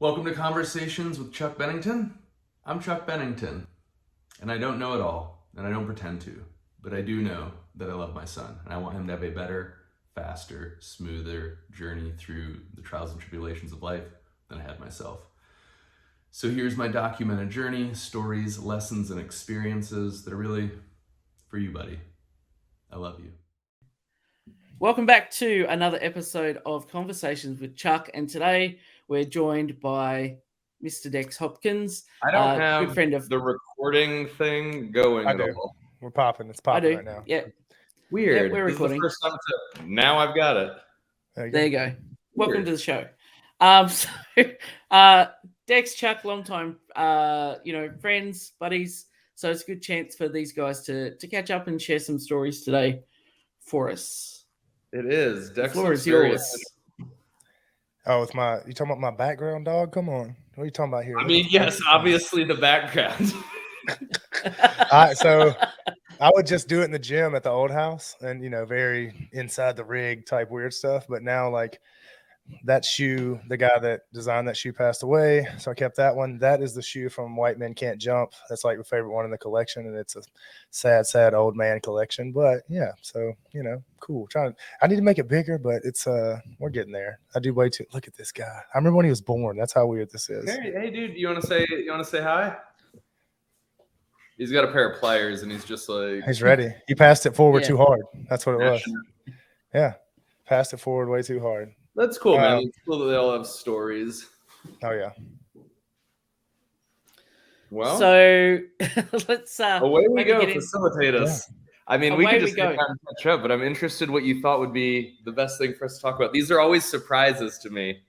Welcome to Conversations with Chuck Bennington. I'm Chuck Bennington, and I don't know it all, and I don't pretend to, but I do know that I love my son, and I want him to have a better, faster, smoother journey through the trials and tribulations of life than I had myself. So here's my documented journey, stories, lessons, and experiences that are really for you, buddy. I love you. Welcome back to another episode of Conversations with Chuck, and today we're joined by Mr. Dex Hopkins. I don't have good friend of the recording thing going at all. We're popping. It's popping right now. Yeah. Weird. Yeah, we're recording. This is the first time now I've got it. There you go. Welcome to the show. Dex, Chuck, long time, friends, buddies. So it's a good chance for these guys to catch up and share some stories today for us. It is. The floor is yours. Oh, you talking about my background, dog? Come on. What are you talking about here? I mean, yes, obviously the background. So I would just do it in the gym at the old house and, very inside the rig type weird stuff. But now, like, that shoe, the guy that designed that shoe passed away. So I kept that one. That is the shoe from White Men Can't Jump. That's like my favorite one in the collection. And it's a sad, sad old man collection. But yeah, so, cool. I need to make it bigger, but it's, we're getting there. I do way too. Look at this guy. I remember when he was born. That's how weird this is. Hey, dude, you want to say hi? He's got a pair of pliers and he's just like. He's ready. He passed it forward too hard. That's what it was. Yeah. Passed it forward way too hard. That's cool, man. It's cool that they all have stories. Oh, yeah. Well, so let's away we go. Facilitate us. Yeah. I mean, we could just kind of catch up, but I'm interested what you thought would be the best thing for us to talk about. These are always surprises to me.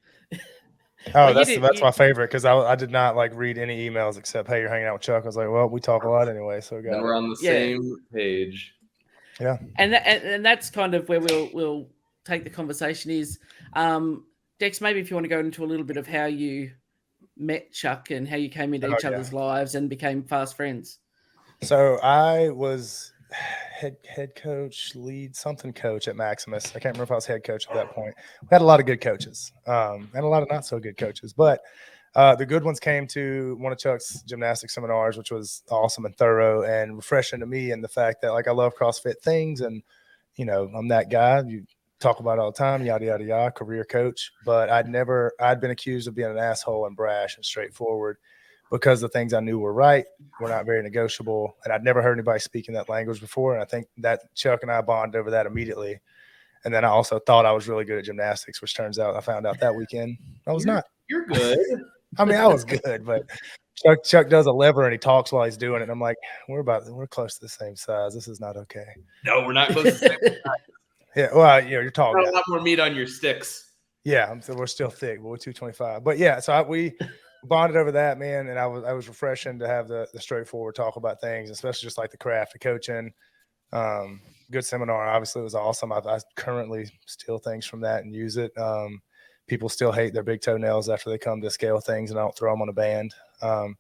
Oh, that's my favorite because I did not read any emails except, hey, you're hanging out with Chuck. I was like, well, we talk a lot anyway, so we're on the same page. Yeah, and that's kind of where we'll take the conversation is, Dex, maybe if you want to go into a little bit of how you met Chuck and how you came into each other's lives and became fast friends. So I was head coach, lead something coach at Maximus. I can't remember if I was head coach at that point. We had a lot of good coaches and a lot of not so good coaches, but the good ones came to one of Chuck's gymnastics seminars, which was awesome and thorough and refreshing to me. And the fact that I love CrossFit things and, I'm that guy you talk about all the time, yada, yada, yada, career coach. But I'd been accused of being an asshole and brash and straightforward because the things I knew were right were not very negotiable. And I'd never heard anybody speaking that language before. And I think that Chuck and I bonded over that immediately. And then I also thought I was really good at gymnastics, which turns out I found out that weekend I was not. You're good. I mean, I was good, but Chuck does a lever and he talks while he's doing it. And I'm like, we're close to the same size. This is not okay. No, we're not close to the same size. Yeah, well, you're tall. Got a lot more meat on your sticks. Yeah, so we're still thick, but we're 225. But yeah, so we bonded over that, man, and I was refreshing to have the straightforward talk about things, especially just like the craft of coaching. Good seminar, obviously, it was awesome. I currently steal things from that and use it. People still hate their big toenails after they come to scale things, and I don't throw them on a band. But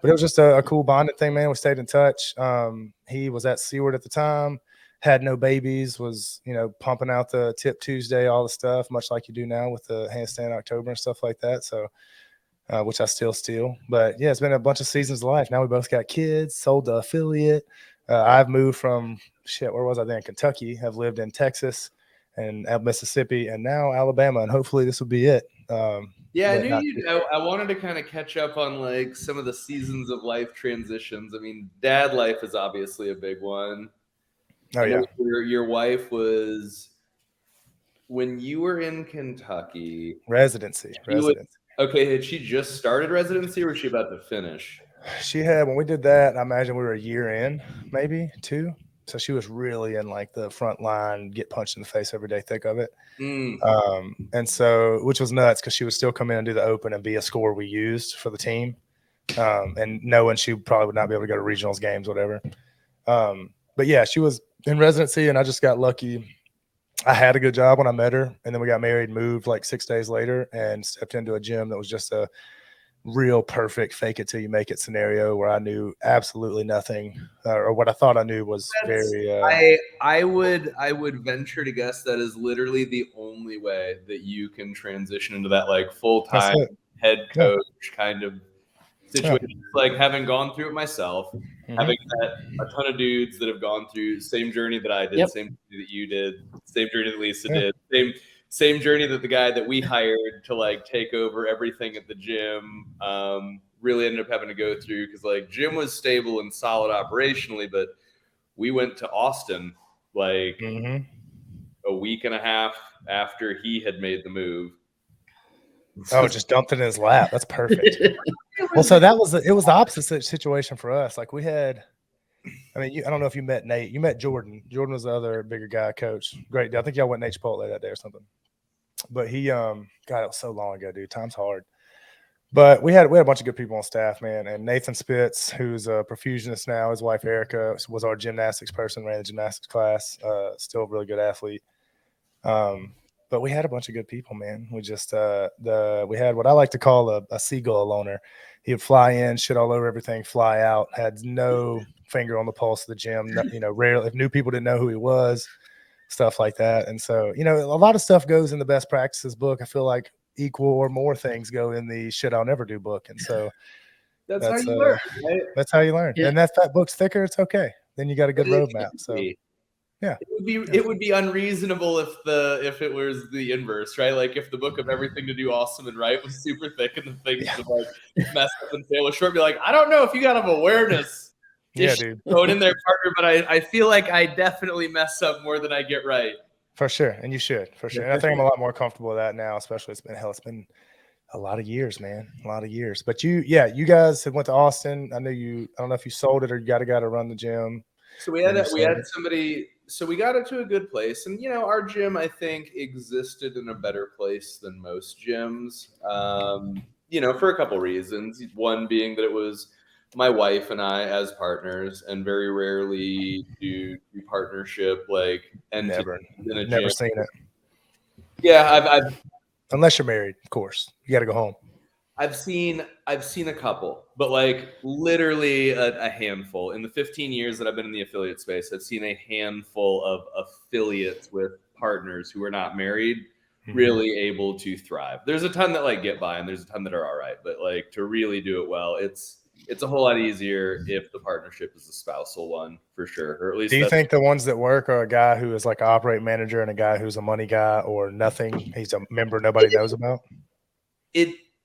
it was just a cool bonding thing, man. We stayed in touch. He was at Seward at the time. Had no babies, was, pumping out the Tip Tuesday, all the stuff, much like you do now with the Handstand October and stuff like that. So, which I still steal. But yeah, it's been a bunch of seasons of life. Now we both got kids, sold the affiliate. I've moved from where was I then? Kentucky. I've lived in Texas and Mississippi and now Alabama. And hopefully this will be it. Yeah, I wanted to kind of catch up on some of the seasons of life transitions. I mean, dad life is obviously a big one. Oh, yeah. Your wife was, when you were in Kentucky. Residency. Okay, had she just started residency or was she about to finish? She had, when we did that, I imagine we were a year in, maybe 2. So she was really in the front line, get punched in the face every day, thick of it. And so, which was nuts because she would still come in and do the open and be a score we used for the team. And knowing she probably would not be able to go to regionals games, whatever. But yeah, she was in residency and I just got lucky. I had a good job when I met her, and then we got married and moved 6 days later and stepped into a gym that was just a real perfect fake it till you make it scenario where I knew absolutely nothing, or what I thought I knew was I would venture to guess that is literally the only way that you can transition into that full-time head coach kind of situation. Like having gone through it myself, having met a ton of dudes that have gone through same journey that I did, same journey that you did, same journey that Lisa did, same journey that the guy that we hired to like take over everything at the gym really ended up having to go through, because like gym was stable and solid operationally, but we went to Austin like a week and a half after he had made the move. Oh, just dumped it in his lap. That's perfect. Well, so it was the opposite situation for us. Like we had, I mean, I don't know if you met Nate. You met Jordan. Jordan was the other bigger guy, coach. Great. I think y'all went Nate Chipotle that day or something. But he, God, it was so long ago, dude. Time's hard. But we had a bunch of good people on staff, man. And Nathan Spitz, who's a perfusionist now, his wife Erica was our gymnastics person, ran the gymnastics class. Still a really good athlete. But we had a bunch of good people, man. We just we had what I like to call a seagull owner. He would fly in, shit all over everything, fly out, had no finger on the pulse of the gym. You know, rarely, if new people didn't know who he was, stuff like that. And so, you know, a lot of stuff goes in the best practices book. I feel like equal or more things go in the shit I'll never do book. And so that's how you learn, right? That's how you learn. Yeah. And if that book's thicker, it's okay. Then you got a good roadmap. So yeah, it would be unreasonable if it was the inverse, right? Like if the book of everything to do awesome and right was super thick and the things to like mess up and fail was short, be like, I don't know if you got enough awareness. Dude. Going in there, partner, but I feel like I definitely mess up more than I get right. For sure, and you should, for sure. And I think I'm a lot more comfortable with that now, especially it's been a lot of years, man, a lot of years. But you guys had went to Austin. I know I don't know if you sold it or you got a guy to run the gym. So we had somebody. So we got it to a good place, and you know, our gym I think existed in a better place than most gyms. You know, for a couple reasons. One being that it was my wife and I as partners, and very rarely do partnership like never gym. Seen it. Yeah, I've unless you're married, of course, you got to go home. I've seen a couple, but like literally a handful. In the 15 years that I've been in the affiliate space, I've seen a handful of affiliates with partners who are not married really able to thrive. There's a ton that like get by and there's a ton that are all right, but like to really do it well, it's a whole lot easier if the partnership is a spousal one, for sure. Or at least. Do you think the ones that work are a guy who is like an operate manager and a guy who's a money guy, or nothing? He's a member nobody knows about.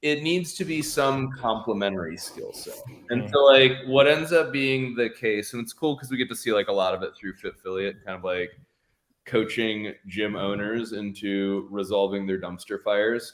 It needs to be some complementary skill set. And so like what ends up being the case, and it's cool because we get to see like a lot of it through Fit Affiliate, kind of like coaching gym owners into resolving their dumpster fires.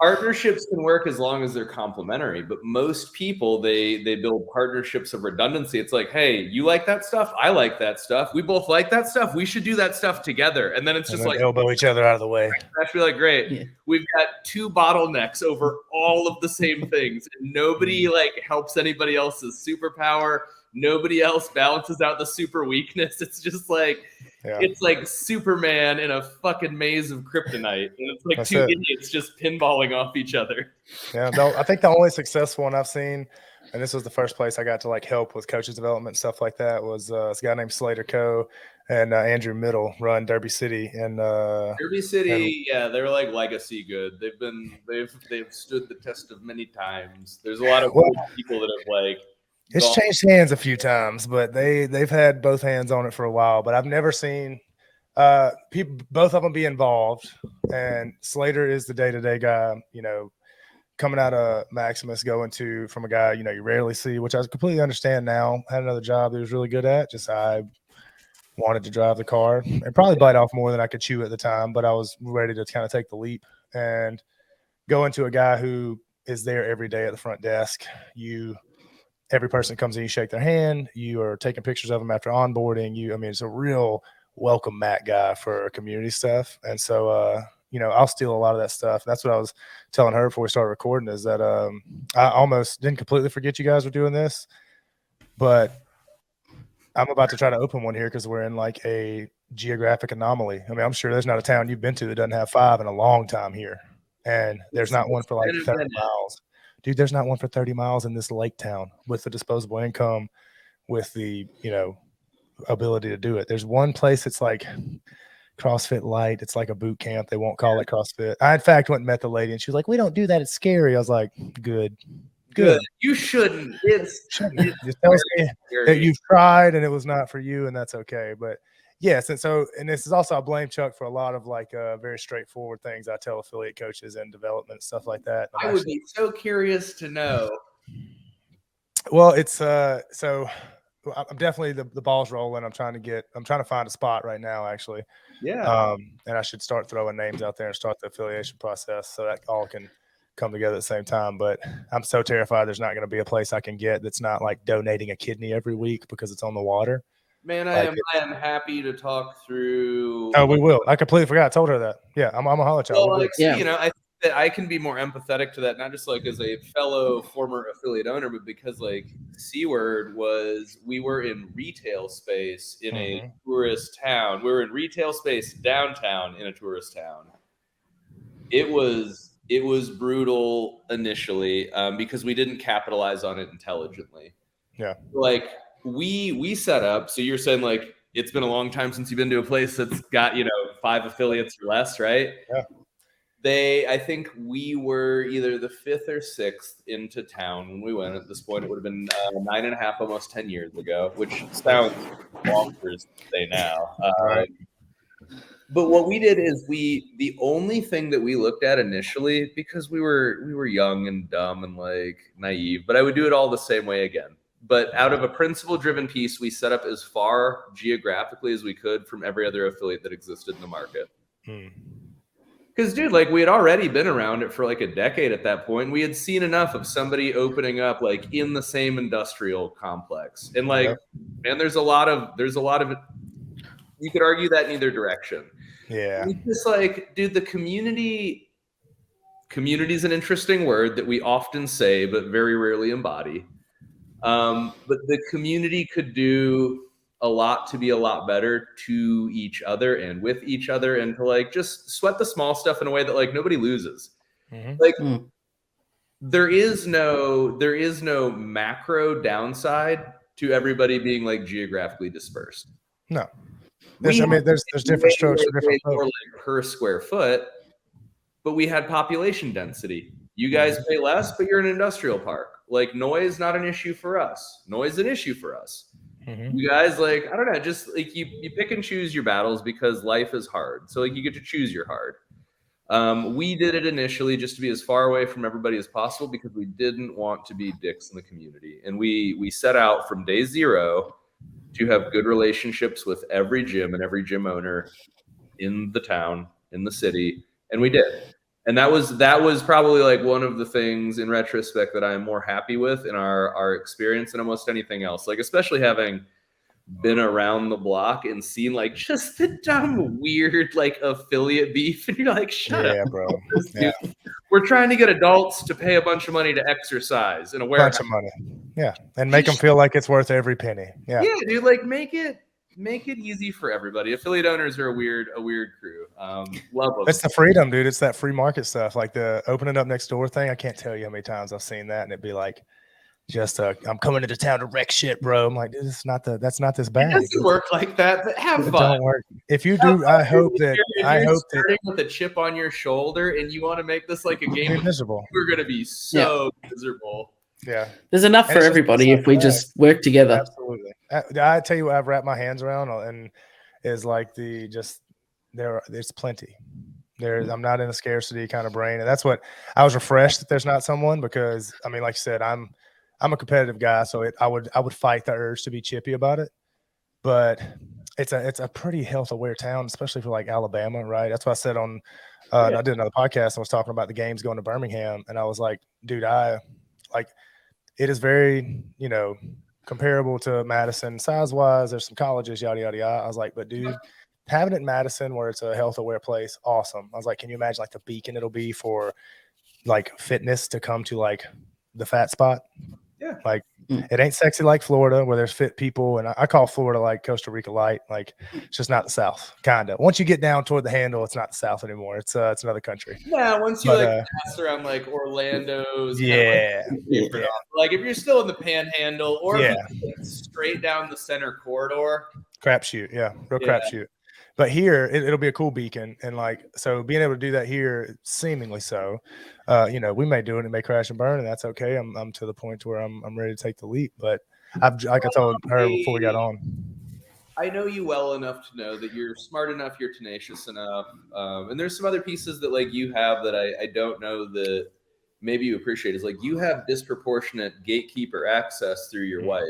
Partnerships can work as long as they're complementary, but most people, they build partnerships of redundancy. It's like, hey, you like that stuff? I like that stuff. We both like that stuff. We should do that stuff together. And then it's just like elbow each other out of the way. That's really great. Yeah. We've got two bottlenecks over all of the same things. And nobody like helps anybody else's superpower. Nobody else balances out the super weakness. It's just like, it's like Superman in a fucking maze of kryptonite. And it's like two idiots just pinballing off each other. Yeah, I think the only successful one I've seen, and this was the first place I got to like help with coaches development, stuff like that, was this guy named Slater Coe and Andrew Middle run Derby City. And Derby City, they're like legacy good. They've stood the test of many times. There's a lot of people that have like, it's changed hands a few times, but they've had both hands on it for a while. But I've never seen both of them be involved. And Slater is the day-to-day guy, you know, coming out of Maximus, going to from a guy, you know, you rarely see, which I completely understand now. Had another job that he was really good at. Just I wanted to drive the car and probably bite off more than I could chew at the time, but I was ready to kind of take the leap and go into a guy who is there every day at the front desk. Every person comes in, you shake their hand, you are taking pictures of them after onboarding. it's a real welcome mat guy for community stuff. And so, you know, I'll steal a lot of that stuff. That's what I was telling her before we started recording, is that I almost didn't completely forget you guys were doing this, but I'm about to try to open one here because we're in like a geographic anomaly. I mean, I'm sure there's not a town you've been to that doesn't have 5 in a long time here. And there's not one for like 30 miles. Dude, there's not one for 30 miles in this lake town with the disposable income, with the, you know, ability to do it. There's one place that's like CrossFit Light. It's like a boot camp. They won't call it CrossFit. I, in fact, went and met the lady, and she was like, "We don't do that. It's scary." I was like, "Good. You shouldn't. It's Just tells me that you've tried and it was not for you, and that's okay." But yes, and so, and this is also, I blame Chuck for a lot of like very straightforward things I tell affiliate coaches and development stuff like that. I would be so curious to know. Well, it's so I'm definitely the ball's rolling. I'm trying to find a spot right now, actually. Yeah. And I should start throwing names out there and start the affiliation process so that all can come together at the same time. But I'm so terrified there's not going to be a place I can get that's not like donating a kidney every week because it's on the water. Man, I am happy to talk through. Oh, we will. I completely forgot. I told her that. Yeah, I'm gonna holler at y'all. Well, like, you know, I think that I can be more empathetic to that, not just like as a fellow former affiliate owner, but because like C-Word was, we were in retail space in a tourist town. We were in retail space downtown in a tourist town. It was brutal initially because we didn't capitalize on it intelligently. Yeah. Like we set up, so you're saying like it's been a long time since you've been to a place that's got, you know, 5 affiliates or less, right? Yeah. I think we were either the 5th or 6th into town when we went. At this point, it would have been 9.5, almost 10 years ago, which sounds bonkers to say now. But what we did is the only thing that we looked at initially, because we were young and dumb and like naive, but I would do it all the same way again. But out of a principle-driven piece, we set up as far geographically as we could from every other affiliate that existed in the market. Because, dude, like we had already been around it for like a decade at that point. We had seen enough of somebody opening up like in the same industrial complex, and like, man, there's a lot of it. You could argue that in either direction. Yeah, it's just like, dude, the community is an interesting word that we often say but very rarely embody. But the community could do a lot to be a lot better to each other and with each other, and to like just sweat the small stuff in a way that like nobody loses. Like there is no macro downside to everybody being like geographically dispersed. No. There's different strokes for different folks. Like per square foot, but we had population density. You guys pay less, but you're an industrial park. Like noise, not an issue for us. Noise, an issue for us. You guys, like, I don't know, just like you pick and choose your battles because life is hard. So like you get to choose your hard. We did it initially just to be as far away from everybody as possible because we didn't want to be dicks in the community. And we set out from day 0 to have good relationships with every gym and every gym owner in the town, in the city. And we did. And that was probably like one of the things in retrospect that I'm more happy with in our experience than almost anything else. Like, especially having been around the block and seen like just the dumb, weird, like affiliate beef. And you're like, shut up, bro. We're trying to get adults to pay a bunch of money to exercise in a warehouse. Bunch of money. Yeah. And make them feel like it's worth every penny. Yeah. Yeah, dude, like make it easy for everybody. Affiliate owners are a weird crew. Love them. It's the freedom, dude. It's that free market stuff. Like the opening up next door thing. I can't tell you how many times I've seen that, and it'd be like, just I'm coming into town to wreck shit, bro. I'm like, that's not this bad. It doesn't work like that. But have fun. Don't work. If you do, I hope that starting with a chip on your shoulder and you want to make this like a game, miserable. We're gonna be so miserable. Yeah, there's enough for everybody if we just work together. Absolutely. I tell you what I've wrapped my hands around and is like there's plenty. I'm not in a scarcity kind of brain, and that's what I was refreshed that there's not someone, because I mean, like you said, I'm a competitive guy, so I would fight the urge to be chippy about it, but it's a pretty health aware town, especially for like Alabama, right? That's what I said on I did another podcast. I was talking about the games going to Birmingham, and I was like, dude, it is very, comparable to Madison size-wise. There's some colleges, yada, yada, yada. I was like, but dude, having it in Madison where it's a health-aware place, awesome. I was like, can you imagine like the beacon it'll be for like fitness to come to like the fat spot? Yeah. Like it ain't sexy like Florida where there's fit people. And I call Florida like Costa Rica light. Like it's just not the South, kind of. Once you get down toward the handle, it's not the South anymore. It's another country. Yeah. Once you pass around like Orlando's. Yeah. Like if you're still in the panhandle or if you're straight down the center corridor. Crapshoot. Yeah. Real crapshoot. But here it'll be a cool beacon. And like, so being able to do that here, seemingly so, we may do it, it may crash and burn, and that's okay. I'm to the point where I'm ready to take the leap. But like I told her before we got on, I know you well enough to know that you're smart enough, you're tenacious enough, and there's some other pieces that like you have that I don't know that maybe you appreciate. Is like you have disproportionate gatekeeper access through your wife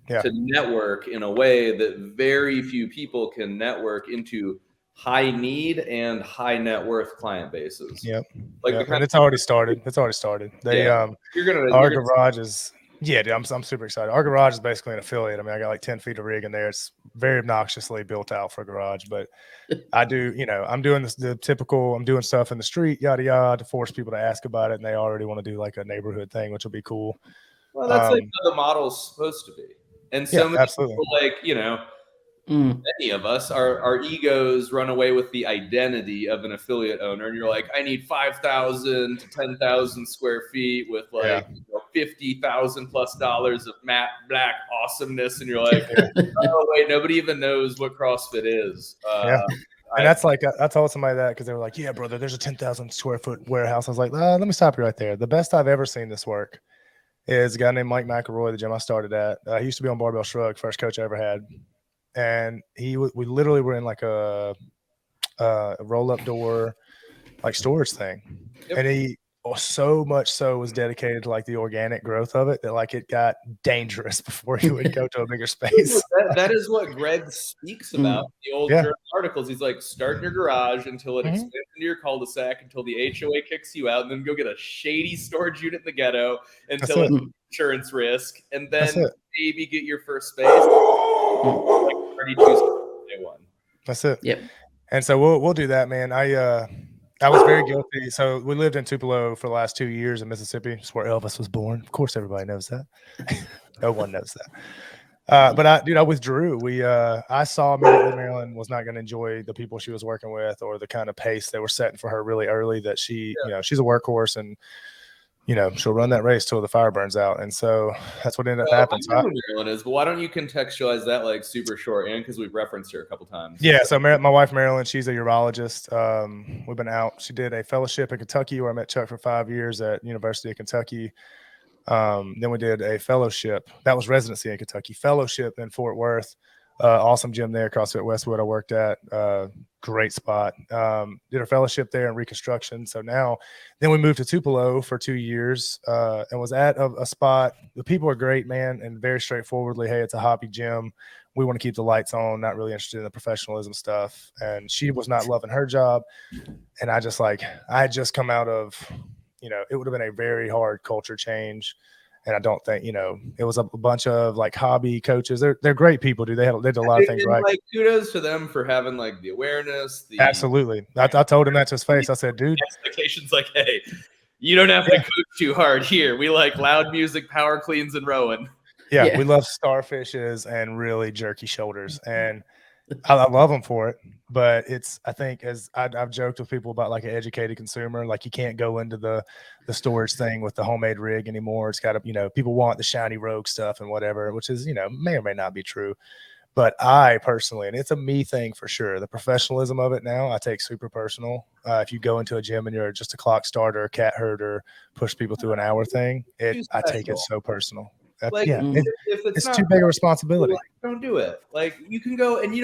to network in a way that very few people can network into high need and high net worth client bases. Yep. Like and it's already started. They our garage is. Yeah, dude, I'm super excited. Our garage is basically an affiliate. I mean, I got like 10 feet of rig in there. It's very obnoxiously built out for a garage, but I do, I'm doing the typical, I'm doing stuff in the street, yada, yada, to force people to ask about it. And they already want to do like a neighborhood thing, which will be cool. Well, that's like how the model's supposed to be. And so many people, like, many of us, our egos run away with the identity of an affiliate owner. And you're like, I need 5,000 to 10,000 square feet with like $50,000+ of matte black awesomeness. And you're like, oh, wait, nobody even knows what CrossFit is. And that's like, I told somebody that because they were like, yeah, brother, there's a 10,000 square foot warehouse. I was like, let me stop you right there. The best I've ever seen this work is a guy named Mike McElroy, the gym I started at. He used to be on Barbell Shrug, first coach I ever had. And we literally were in like a roll-up door, like storage thing. And he so much so was dedicated to like the organic growth of it that like it got dangerous before he would go to a bigger space. That is what Greg speaks about in the old journal articles. He's like, start in your garage until it expands into your cul-de-sac, until the HOA kicks you out, and then go get a shady storage unit in the ghetto until it's insurance risk, and then maybe get your first space. Like 32 day one. That's it. Yep. And so we'll do that, man. I was very guilty. So we lived in Tupelo for the last 2 years in Mississippi. It's where Elvis was born. Of course, everybody knows that. No one knows that. But I withdrew. I saw immediately Marilyn was not going to enjoy the people she was working with or the kind of pace they were setting for her really early. That she's a workhorse and she'll run that race till the fire burns out. And so that's what ended up happening. I know who Marilyn is, but why don't you contextualize that like super short, and because we've referenced her a couple times. Yeah. So my wife, Marilyn, she's a urologist. We've been out. She did a fellowship in Kentucky where I met Chuck for 5 years at University of Kentucky. Then we did a fellowship. That was residency in Kentucky. Fellowship in Fort Worth. Awesome gym there, CrossFit Westwood I worked at. Great spot. Did a fellowship there in reconstruction. So then we moved to Tupelo for 2 years and was at a spot. The people are great, man, and very straightforwardly, hey, it's a hobby gym. We want to keep the lights on, not really interested in the professionalism stuff. And she was not loving her job. And I had just come out of, it would have been a very hard culture change. And I don't think, it was a bunch of like hobby coaches. They're great people, dude. They did a lot of things right. Like kudos to them for having like the awareness. Absolutely. I told him that to his face. I said, dude, expectations like, hey, you don't have to coach too hard here. We like loud music, power cleans, and rowing. Yeah, we love starfishes and really jerky shoulders. And I love them for it. But I think as I've joked with people about like an educated consumer, like you can't go into the storage thing with the homemade rig anymore. It's got to, people want the shiny Rogue stuff and whatever, which is, may or may not be true. But I personally, and it's a me thing for sure, the professionalism of it now, I take super personal. If you go into a gym and you're just a clock starter, cat herder, push people through an hour thing, I take it so personal. It's too big a responsibility. Like, don't do it. Like you can go and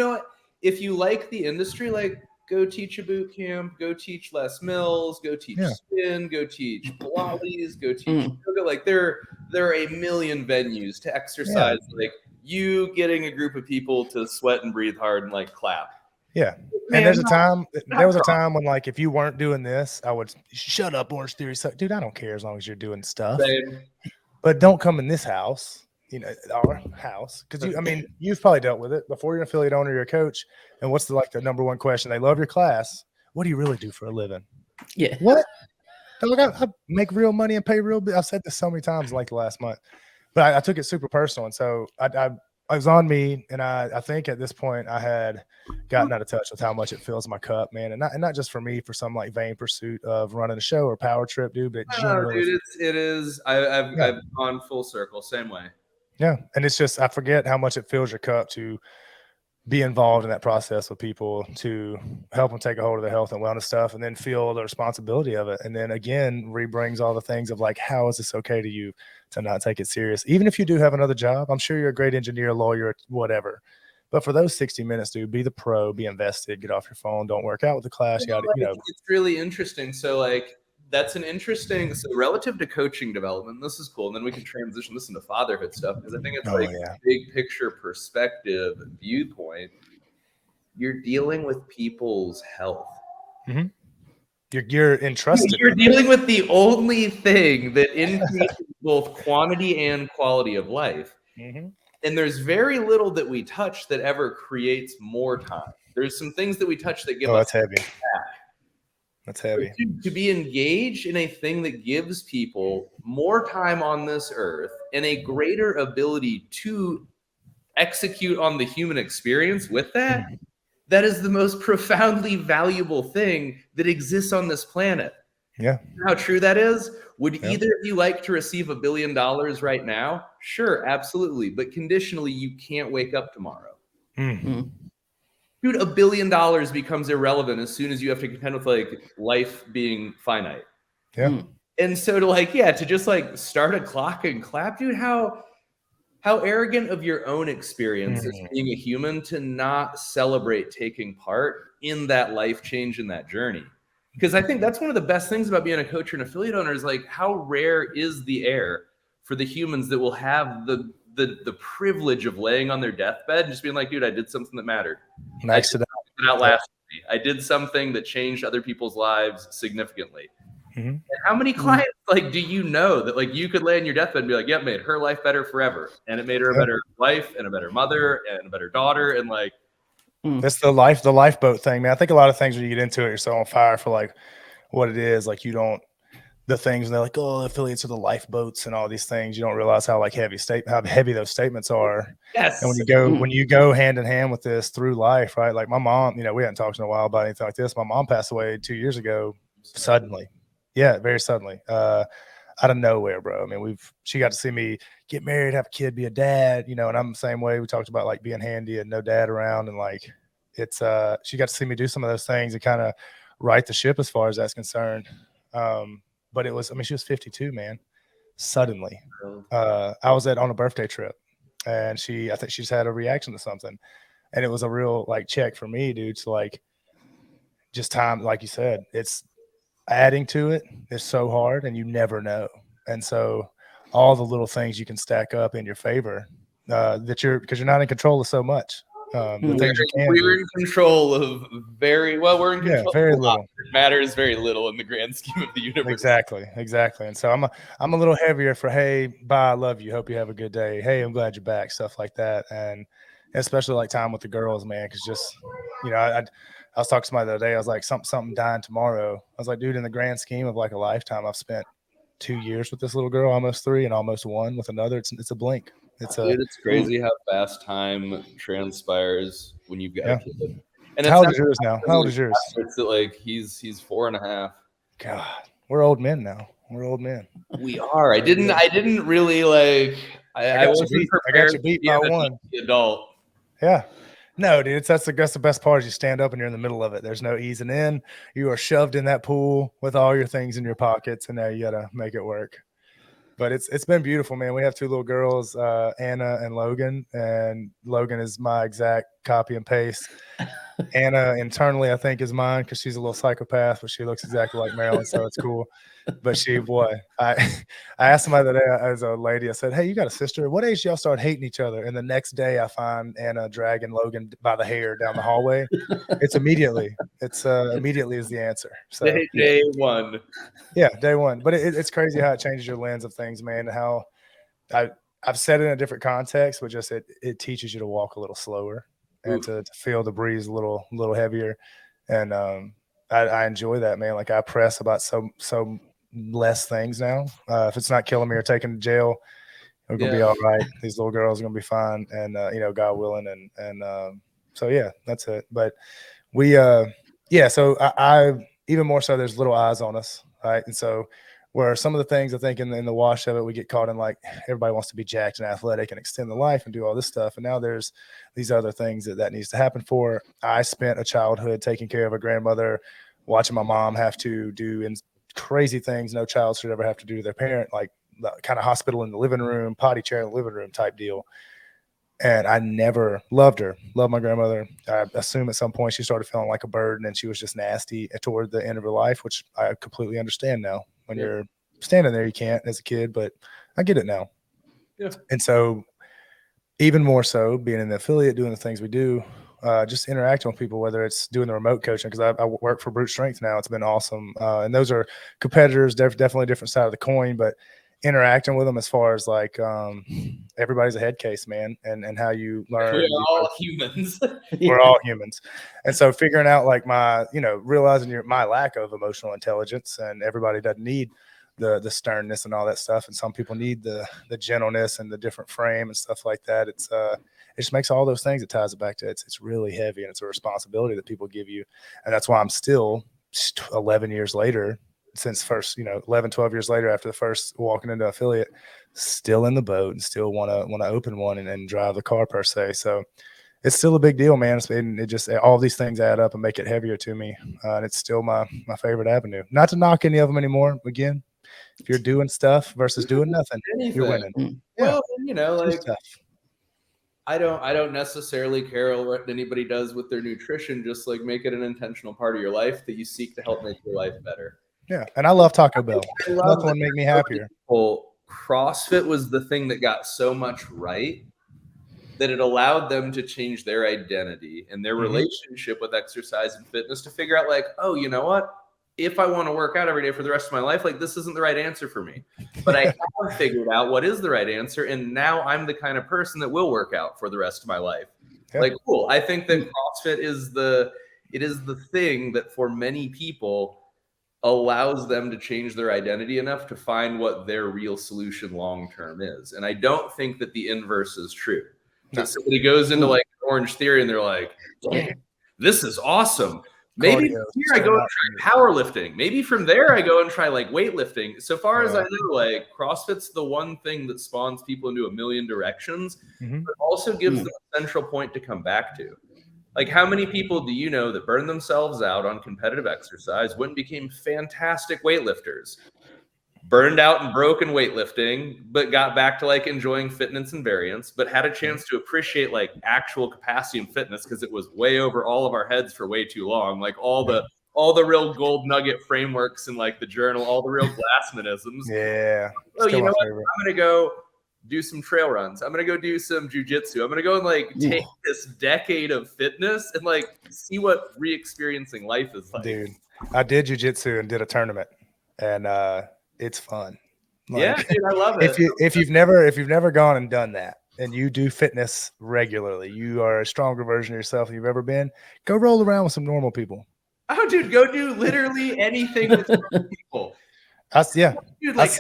if you like the industry, like go teach a boot camp, go teach Les Mills, go teach spin, go teach Pilates, go teach yoga. Like there are a million venues to exercise. Like you getting a group of people to sweat and breathe hard and like clap. Yeah. And there was a time when like if you weren't doing this, I would shut up, Orange Theory. So, dude, I don't care as long as you're doing stuff. Same. But don't come in this house, our house, because you've probably dealt with it before. You're an affiliate owner, you're a coach, and what's the number one question? They love your class. What do you really do for a living? Yeah. What? I make real money and pay real. I've said this so many times like the last month, but I took it super personal, and so I was on me, and I think at this point I had gotten out of touch with how much it fills my cup, man, and not just for me, for some like vain pursuit of running a show or power trip, dude. But dude, it is. I've gone full circle, same way. Yeah, and it's just I forget how much it fills your cup to be involved in that process with people to help them take a hold of their health and wellness stuff, and then feel the responsibility of it. And then again, rebrings all the things of like, how is this okay to you to not take it serious? Even if you do have another job, I'm sure you're a great engineer, lawyer, whatever. But for those 60 minutes, dude, be the pro, be invested, get off your phone, don't work out with the class. It's really interesting. So like, that's an interesting, so relative to coaching development, this is cool. And then we can transition this into fatherhood stuff, because I think it's a big picture perspective viewpoint. You're dealing with people's health. Mm-hmm. You're entrusted. You're dealing with the only thing that increases both quantity and quality of life. Mm-hmm. And there's very little that we touch that ever creates more time. There's some things that we touch that give us that's heavy. back. That's heavy. To be engaged in a thing that gives people more time on this earth and a greater ability to execute on the human experience with that, that is the most profoundly valuable thing that exists on this planet. Yeah. How true that is? Would either of you like to receive $1 billion right now? Sure, absolutely. But conditionally, you can't wake up tomorrow. Mm-hmm. Dude, $1 billion becomes irrelevant as soon as you have to contend with like life being finite. Yeah. And so to just like start a clock and clap, dude, how arrogant of your own experience as being a human to not celebrate taking part in that life change and that journey. Because I think that's one of the best things about being a coach or an affiliate owner is like, how rare is the air for the humans that will have the privilege of laying on their deathbed and just being like, dude, I did something that mattered. I did something that changed other people's lives significantly. Mm-hmm. And how many clients like do you know that like you could lay on your deathbed and be like, yep, made her life better forever, and it made her a better wife and a better mother and a better daughter, and like that's the lifeboat thing, man. I think a lot of things when you get into it, you're so on fire for like what it is. Like you don't the things and they're like, oh, affiliates are the lifeboats and all these things. You don't realize how like how heavy those statements are. Yes. And when you go hand in hand with this through life, right? Like my mom, we hadn't talked in a while about anything like this. My mom passed away 2 years ago, suddenly. Yeah, very suddenly. Out of nowhere, bro. I mean, she got to see me get married, have a kid, be a dad, and I'm the same way. We talked about like being handy and no dad around, and like it's she got to see me do some of those things and kind of right the ship as far as that's concerned. But it was, she was 52, man. Suddenly, I was on a birthday trip, and I think she just had a reaction to something, and it was a real like check for me, dude. So like, just time, like you said, it's adding to it is so hard, and you never know. And so, all the little things you can stack up in your favor, because you're not in control of so much. The things you can we're in control of very little. It matters very little in the grand scheme of the universe. Exactly. And so I'm a little heavier for, hey, bye, I love you, hope you have a good day, hey, I'm glad you're back, stuff like that. And especially like time with the girls, man, because just I was talking to somebody the other day, I was like, something dying tomorrow. I was like, dude, in the grand scheme of like a lifetime, I've spent 2 years with this little girl, almost 3, and almost 1 with another. It's a blink. It's crazy how fast time transpires when you've got a kid. And how old is yours now? How old is yours? It's like he's 4.5. God, we're old men now. We're old men. We are. I didn't really like. I wasn't prepared. I got you beat by 1. Adult. Yeah. No, dude. That's the best part is you stand up and you're in the middle of it. There's no easing in. You are shoved in that pool with all your things in your pockets, and now you gotta make it work. But it's been beautiful, man. We have 2 little girls, Anna and Logan, and Logan is my exact copy and paste. Anna internally, I think, is mine because she's a little psychopath, but she looks exactly like Marilyn, so it's cool. But I asked somebody the other day, as a lady, I said, hey, you got a sister? What age y'all start hating each other? And the next day I find Anna dragging Logan by the hair down the hallway. It's immediately is the answer. So day one. Yeah, day one. But it's crazy how it changes your lens of things, man. How I've said it in a different context, but just it teaches you to walk a little slower and to feel the breeze a little heavier. And I enjoy that, man. Like I press about so less things now. If it's not killing me or taking to jail, we're gonna be all right. These little girls are gonna be fine, and God willing, and so yeah, that's it. But we so I even more so, there's little eyes on us, right? And so where some of the things I think in the wash of it, we get caught in like everybody wants to be jacked and athletic and extend the life and do all this stuff. And now there's these other things that needs to happen for. I spent a childhood taking care of a grandmother, watching my mom have to do crazy things no child should ever have to do to their parent, like the kind of hospital in the living room, potty chair in the living room type deal. And I never loved her, loved my grandmother. I assume at some point she started feeling like a burden and she was just nasty toward the end of her life, which I completely understand now. When you're standing there, you can't as a kid, but I get it now. Yeah. And so even more so being in the affiliate, doing the things we do, just interacting with people, whether it's doing the remote coaching, because I work for Brute Strength now. It's been awesome. And those are competitors, definitely a different side of the coin, but interacting with them as far as like everybody's a head case, man, and how you learn. We're all humans. We're all humans. And so figuring out like realizing my lack of emotional intelligence, and everybody doesn't need the sternness and all that stuff. And some people need the gentleness and the different frame and stuff like that. It just makes all those things. It ties it back to it's really heavy, and it's a responsibility that people give you. And that's why I'm still 11 years later, since first, 11, 12 years later after the first walking into affiliate, still in the boat and still want to open one and drive the car per se. So it's still a big deal, man. It just, all these things add up and make it heavier to me. And it's still my favorite avenue. Not to knock any of them anymore. Again, if you're doing stuff versus doing nothing, you're winning. Well, I don't necessarily care what anybody does with their nutrition. Just like make it an intentional part of your life that you seek to help make your life better. Yeah, and I love Taco Bell. Nothing would make me happier. CrossFit was the thing that got so much right that it allowed them to change their identity and their relationship with exercise and fitness to figure out like, oh, you know what? If I want to work out every day for the rest of my life, like this isn't the right answer for me. But I have figured out what is the right answer. And now I'm the kind of person that will work out for the rest of my life. Yeah. Like, cool. I think that CrossFit is the thing that for many people allows them to change their identity enough to find what their real solution long-term is. And I don't think that the inverse is true. That somebody goes into like Orange Theory and they're like, this is awesome. Maybe from here I go and try powerlifting. Maybe from there I go and try like weightlifting. So far as I know, like CrossFit's the one thing that spawns people into a million directions, but also gives them a central point to come back to. Like, how many people do you know that burned themselves out on competitive exercise, went and became fantastic weightlifters, burned out and broke in weightlifting, but got back to like enjoying fitness and variance, but had a chance to appreciate like actual capacity and fitness because it was way over all of our heads for way too long. Like all the real gold nugget frameworks in like the journal, all the real Glassmanisms. Yeah. Oh, you know what? I'm going to go do some trail runs. I'm going to go do some jujitsu. I'm going to go and like take this decade of fitness and like see what re-experiencing life is like. Dude, I did jujitsu and did a tournament, and it's fun. Like, yeah, dude, I love it. If you've never gone and done that, and you do fitness regularly, you are a stronger version of yourself than you've ever been. Go roll around with some normal people. Oh, dude, go do literally anything with normal people. Dude, like,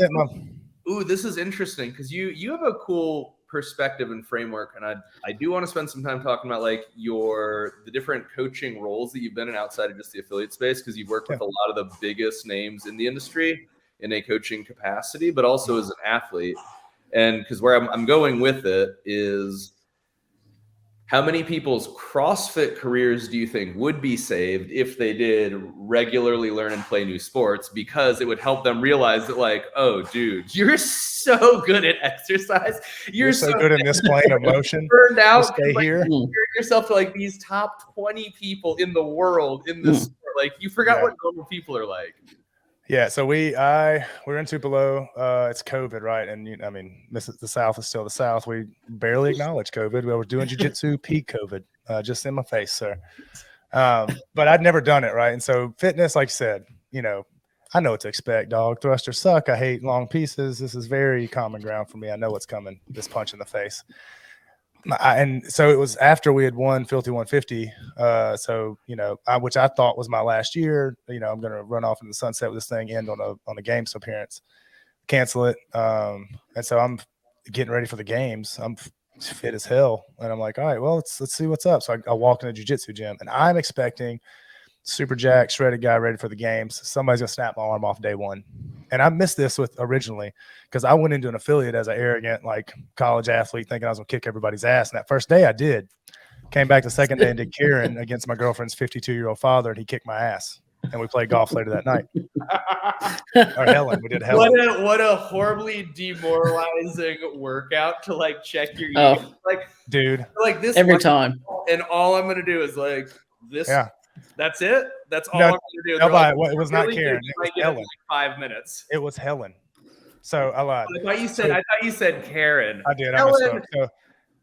ooh, this is interesting because you have a cool perspective and framework, and I do want to spend some time talking about like the different coaching roles that you've been in outside of just the affiliate space, because you've worked with a lot of the biggest names in the industry in a coaching capacity, but also as an athlete. And because where I'm going with it is, how many people's CrossFit careers do you think would be saved if they did regularly learn and play new sports? Because it would help them realize that like, oh, dude, you're so good at exercise. You're so good in this plane of motion. Burned out. Stay here. Comparing yourself to like these top 20 people in the world in this sport. Like you forgot what normal people are like. Yeah, so we're in Tupelo. It's COVID, right? And I mean, the South is still the South. We barely acknowledge COVID. We were doing jiu-jitsu peak COVID, just in my face, sir. But I'd never done it, right? And so fitness, like you said, I know what to expect, dog. Thrusters suck. I hate long pieces. This is very common ground for me. I know what's coming. This punch in the face. And so it was after we had won Filthy 150. So, which I thought was my last year. I'm going to run off into the sunset with this thing, end on a games appearance, cancel it. And so I'm getting ready for the games. I'm fit as hell. And I'm like, all right, well, let's see what's up. So I walk in the jiu-jitsu gym, and I'm expecting super jacked, shredded guy, ready for the games. Somebody's gonna snap my arm off day one. And I missed this with originally because I went into an affiliate as an arrogant, like college athlete, thinking I was gonna kick everybody's ass. And that first day I did. Came back the second day and did Kieran against my girlfriend's 52-year-old father, and he kicked my ass. And we played golf later that night. Or Helen, we did Helen. What a horribly demoralizing workout to like check your Oh, like, dude, like this every time. And all I'm gonna do is like this. Yeah. That's it. That's all No, I'm gonna do. no, Like, it was not really Karen. good. It You was might get Helen. like 5 minutes. It was Helen. So I lied. I thought you said Karen. I did. I misspoke. So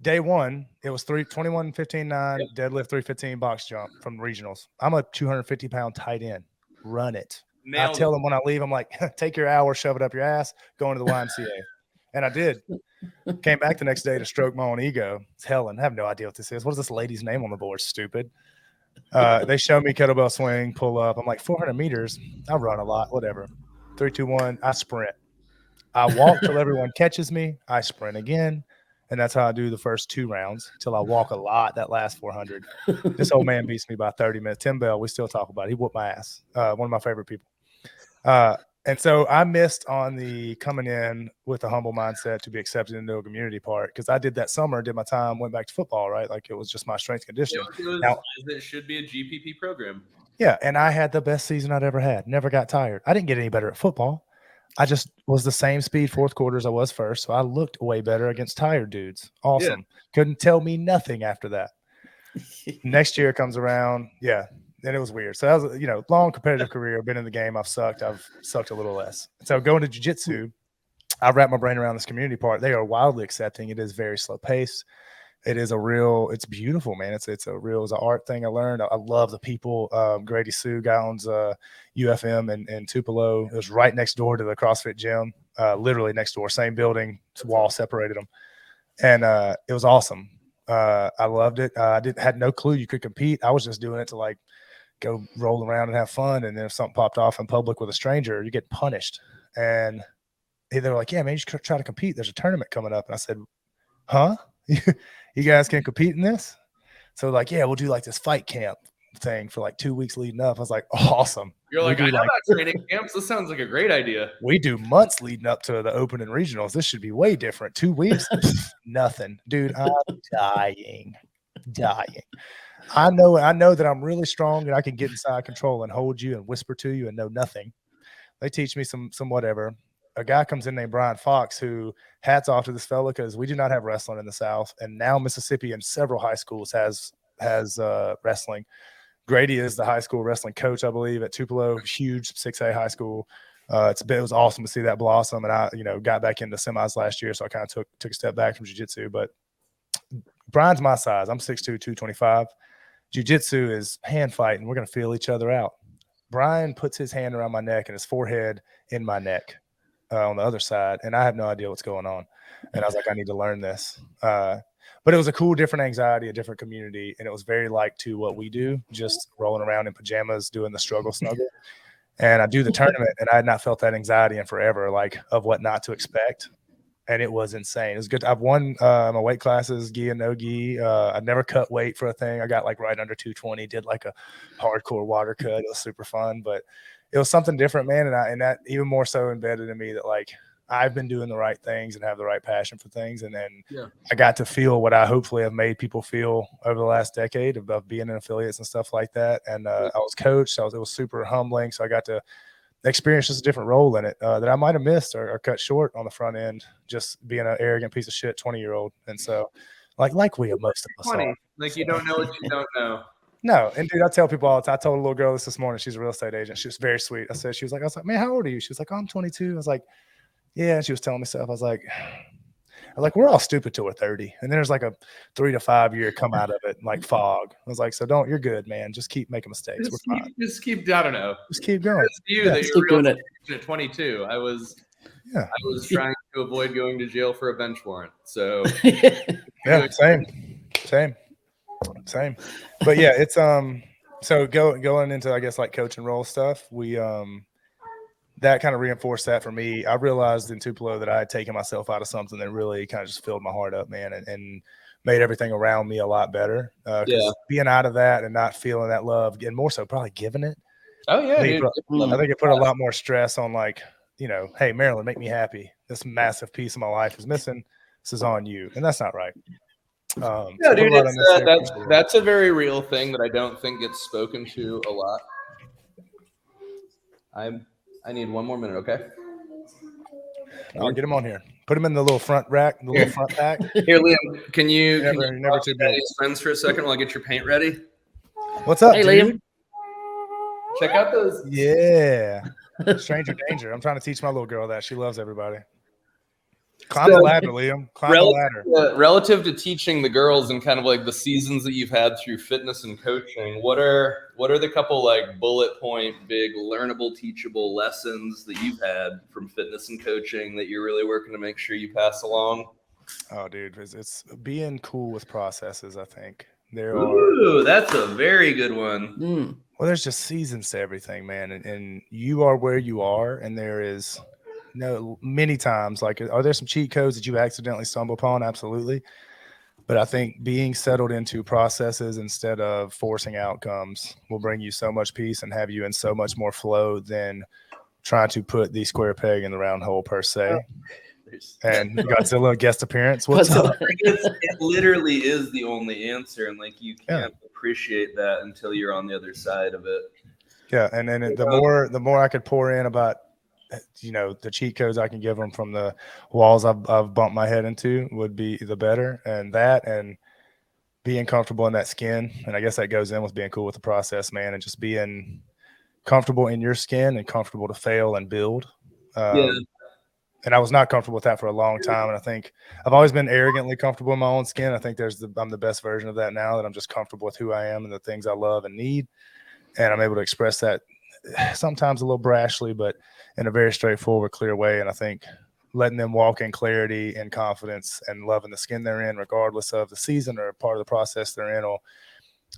day one, it was 21, 15, 9, deadlift 315, box jump from regionals. I'm a 250-pound tight end. Run it. I tell them when I leave, I'm like, take your hour, shove it up your ass, go into the YMCA. And I did. Came back the next day to stroke my own ego. It's Helen. I have no idea what this is. What is this lady's name on the board? Stupid. They show me kettlebell swing, pull up. I'm like, 400 meters. I run a lot, whatever. 3, 2, 1. I sprint. I walk till everyone catches me. I sprint again. And that's how I do the first 2 rounds till I walk a lot that last 400. This old man beats me by 30 minutes. Tim Bell, we still talk about it. He whooped my ass. One of my favorite people. And so I missed on the coming in with a humble mindset to be accepted into a community part because I did that summer, did my time, went back to football, right? Like it was just my strength conditioning. It should be a GPP program. Yeah. And I had the best season I'd ever had. Never got tired. I didn't get any better at football. I just was the same speed fourth quarter as I was first. So I looked way better against tired dudes. Awesome. Yeah. Couldn't tell me nothing after that. Next year comes around. Yeah. And it was weird. So that was, long competitive career. Been in the game. I've sucked a little less. So going to jiu-jitsu, I wrap my brain around this community part. They are wildly accepting. It is very slow paced. It's beautiful, man. It's an art thing I learned. I love the people. Grady Sue, guy owns UFM in Tupelo. It was right next door to the CrossFit gym, literally next door, same building, wall separated them. And it was awesome. I loved it. I had no clue you could compete. I was just doing it to like go roll around and have fun. And then if something popped off in public with a stranger, you get punished. And they were like, yeah, man, you should try to compete. There's a tournament coming up. And I said, huh? You guys can compete in this? So like, yeah, we'll do like this fight camp thing for like 2 weeks leading up. I was like, awesome. You're like, I know about training camps. This sounds like a great idea. We do months leading up to the open and regionals. This should be way different. 2 weeks, nothing, dude. I'm dying. I know that I'm really strong and I can get inside control and hold you and whisper to you and know nothing. They teach me some whatever. A guy comes in named Brian Fox, who hats off to this fella because we do not have wrestling in the South, and now Mississippi and several high schools has wrestling. Grady is the high school wrestling coach, I believe, at Tupelo, huge 6A high school. It was awesome to see that blossom, and I got back into semis last year, so I kind of took a step back from jiu-jitsu. But Brian's my size. I'm 6'2", 225. Jiu-jitsu is hand fighting. We're gonna feel each other out. Brian puts his hand around my neck and his forehead in my neck. On the other side, and I have no idea what's going on. And I was like, I need to learn this. But it was a cool, different anxiety, a different community, and it was very like to what we do, just rolling around in pajamas, doing the struggle snuggle. And I do the tournament, and I had not felt that anxiety in forever, like of what not to expect. And it was insane. It was good. I've won my weight classes, gi and no gi. I'd never cut weight for a thing. I got like right under 220, did like a hardcore water cut. It was super fun, but it was something different, man. And that even more so embedded in me that like I've been doing the right things and have the right passion for things. And then I got to feel what I hopefully have made people feel over the last decade of being in affiliates and stuff like that. And I was coached. So it was super humbling. So I got to experience just a different role in it that I might have missed or cut short on the front end, just being an arrogant piece of shit 20-year-old. And so like we have most of us 20, are. like you don't know what you don't know. No, and dude, I tell people all the time. I told a little girl this morning. She's a real estate agent. She was very sweet. I was like, man, how old are you? She was like, oh, I'm 22. I was like, yeah. And she was telling me stuff. I was like, we're all stupid till we're 30. And then there's like a 3 to 5 year come out of it, like fog. I was like, so you're good, man. Just keep making mistakes. We're fine. Just keep, I don't know. Just keep going. That you're real doing it. At 22. I was trying to avoid going to jail for a bench warrant. So yeah, same. But yeah, it's so going into I guess like coach and role stuff, we that kind of reinforced that for me. I realized in Tupelo that I had taken myself out of something that really kind of just filled my heart up, man, and made everything around me a lot better. Because being out of that and not feeling that love, and more so probably giving it. Oh yeah, dude. I think it put a lot more stress on, like, hey, Marilyn, make me happy. This massive piece of my life is missing. This is on you, and that's not right. Yeah, dude, that's a very real thing that I don't think gets spoken to a lot. I need one more minute, okay? I'll get him on here. Put him in the little front rack, the little front pack. Here, Liam, can you never too big. friends for a second while I get your paint ready? What's up, hey, dude? Liam? Check out those. Yeah. Stranger danger. I'm trying to teach my little girl that. She loves everybody. Climb the ladder, Liam. Climb the ladder. Relative to teaching the girls and kind of like the seasons that you've had through fitness and coaching, what are the couple like bullet point, big, learnable, teachable lessons that you've had from fitness and coaching that you're really working to make sure you pass along? Oh, dude, it's being cool with processes, I think. Ooh, that's a very good one. Well, there's just seasons to everything, man. And you are where you are, and there is many times, like, are there some cheat codes that you accidentally stumble upon? Absolutely. But I think being settled into processes instead of forcing outcomes will bring you so much peace and have you in so much more flow than trying to put the square peg in the round hole, per se. And Godzilla guest appearance. What's up? It literally is the only answer, and like you can't appreciate that until you're on the other side of it. Yeah, and then the more I could pour in about the cheat codes I can give them from the walls I've bumped my head into would be the better. And being comfortable in that skin, and I guess that goes in with being cool with the process, man, and just being comfortable in your skin and comfortable to fail and build. And I was not comfortable with that for a long time. And I think I've always been arrogantly comfortable in my own skin. I think I'm the best version of that now, that I'm just comfortable with who I am and the things I love and need. And I'm able to express that sometimes a little brashly, but in a very straightforward, clear way. And I think letting them walk in clarity and confidence and loving the skin they're in, regardless of the season or part of the process they're in,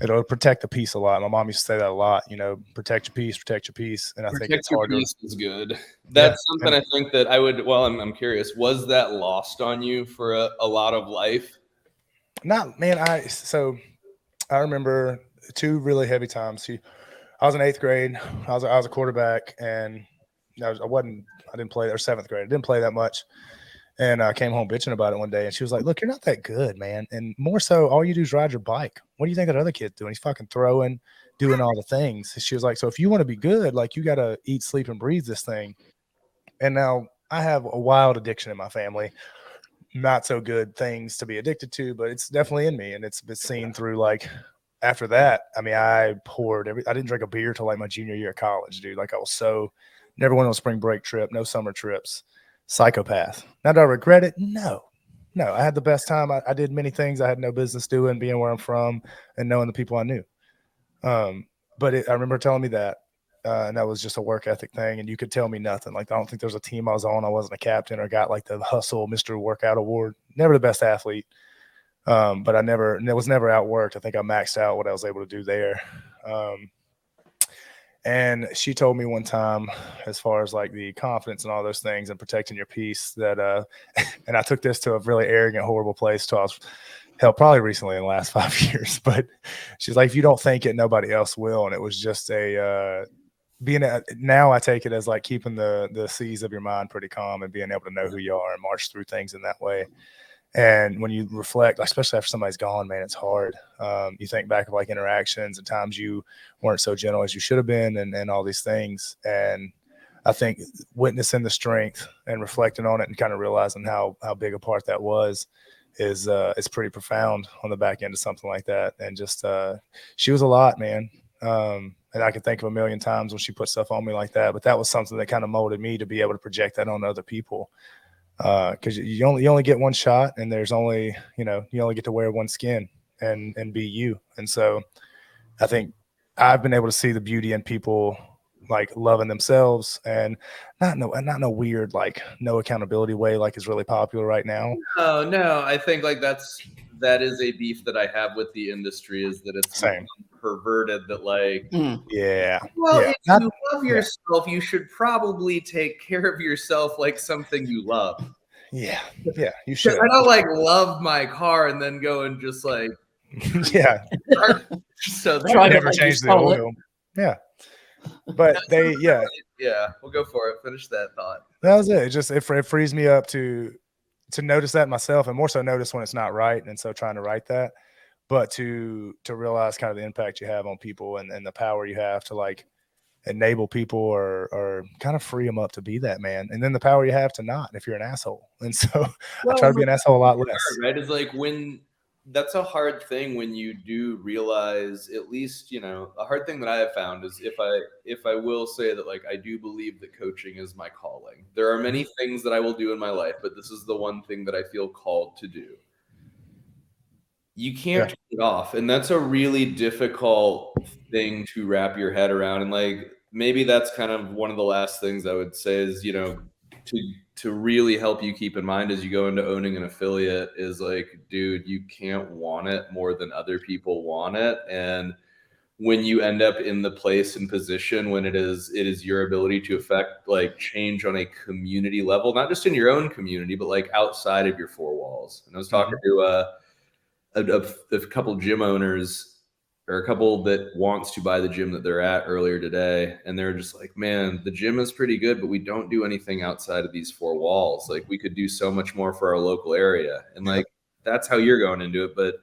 it'll protect the peace a lot. My mom used to say that a lot, protect your peace. And I think it's hard. Peace is good. That's something I think that I'm curious, was that lost on you for a lot of life? Not, man. I remember 2 really heavy times. I was in 8th grade. I was a quarterback, and I didn't play, or 7th grade. I didn't play that much. And I came home bitching about it one day, and she was like, "Look, you're not that good, man. And more so, all you do is ride your bike. What do you think that other kid's doing? He's fucking throwing, doing all the things." She was like, "So if you want to be good, like, you got to eat, sleep, and breathe this thing." And now I have a wild addiction in my family. Not so good things to be addicted to, but it's definitely in me, and it's been seen through, like, after that. I mean, I didn't drink a beer till like my junior year of college, dude. Like, I was never went on a spring break trip, no summer trips. Psychopath. Now, do I regret it? No. I had the best time. I did many things I had no business doing, being where I'm from and knowing the people I knew. But I remember telling me that, and that was just a work ethic thing. And you could tell me nothing. Like, I don't think there was a team I was on. I wasn't a captain or got like the hustle Mr. Workout Award. Never the best athlete. But it was never outworked. I think I maxed out what I was able to do there. And she told me one time, as far as like the confidence and all those things and protecting your peace, that and I took this to a really arrogant, horrible place till I was probably recently in the last 5 years. But she's like, if you don't think it, nobody else will. And it was just now I take it as like keeping the seas of your mind pretty calm and being able to know who you are and march through things in that way. And when you reflect, especially after somebody's gone, man, it's hard. You think back of like interactions and times you weren't so gentle as you should have been, and all these things. And I think witnessing the strength and reflecting on it and kind of realizing how big a part that was is pretty profound on the back end of something like that. And just she was a lot, man. And I can think of a million times when she put stuff on me like that. But that was something that kind of molded me to be able to project that on other people. Because you only get one shot, and there's only, you only get to wear one skin and be you. And so I think I've been able to see the beauty in people like loving themselves, and not in a weird, like, no accountability way, like is really popular right now. No, I think like that is a beef that I have with the industry, is that it's same perverted, that like, well, if you love yourself, you should probably take care of yourself like something you love. Yeah, you 'Cause should. I don't like love my car and then go and just like Yeah, so that, Try to never make you change the solid. oil. Yeah, but yeah, we'll go for it. Finish that thought. that was it. It frees me up to notice that myself, and more so notice when it's not right, and so trying to right that, but to realize kind of the impact you have on people and the power you have to like enable people or kind of free them up to be that man, and then the power you have to not if you're an asshole. And so I try to be an asshole a lot less. Right? It's like when that's a hard thing when you do realize, at least, you know, a hard thing that I have found is if I will say that, like, I do believe that coaching is my calling. There are many things that I will do in my life, but this is the one thing that I feel called to do. You can't turn it off. And that's a really difficult thing to wrap your head around. And like, maybe that's kind of one of the last things I would say is, you know, to really help you keep in mind as you go into owning an affiliate is like, dude, you can't want it more than other people want it. And when you end up in the place and position when it is your ability to affect like change on a community level, not just in your own community, but like outside of your four walls. And I was talking to a couple gym owners, or a couple that wants to buy the gym that they're at earlier today. And they're just like, man, the gym is pretty good, but we don't do anything outside of these four walls. Like we could do so much more for our local area. And like, that's how you're going into it. But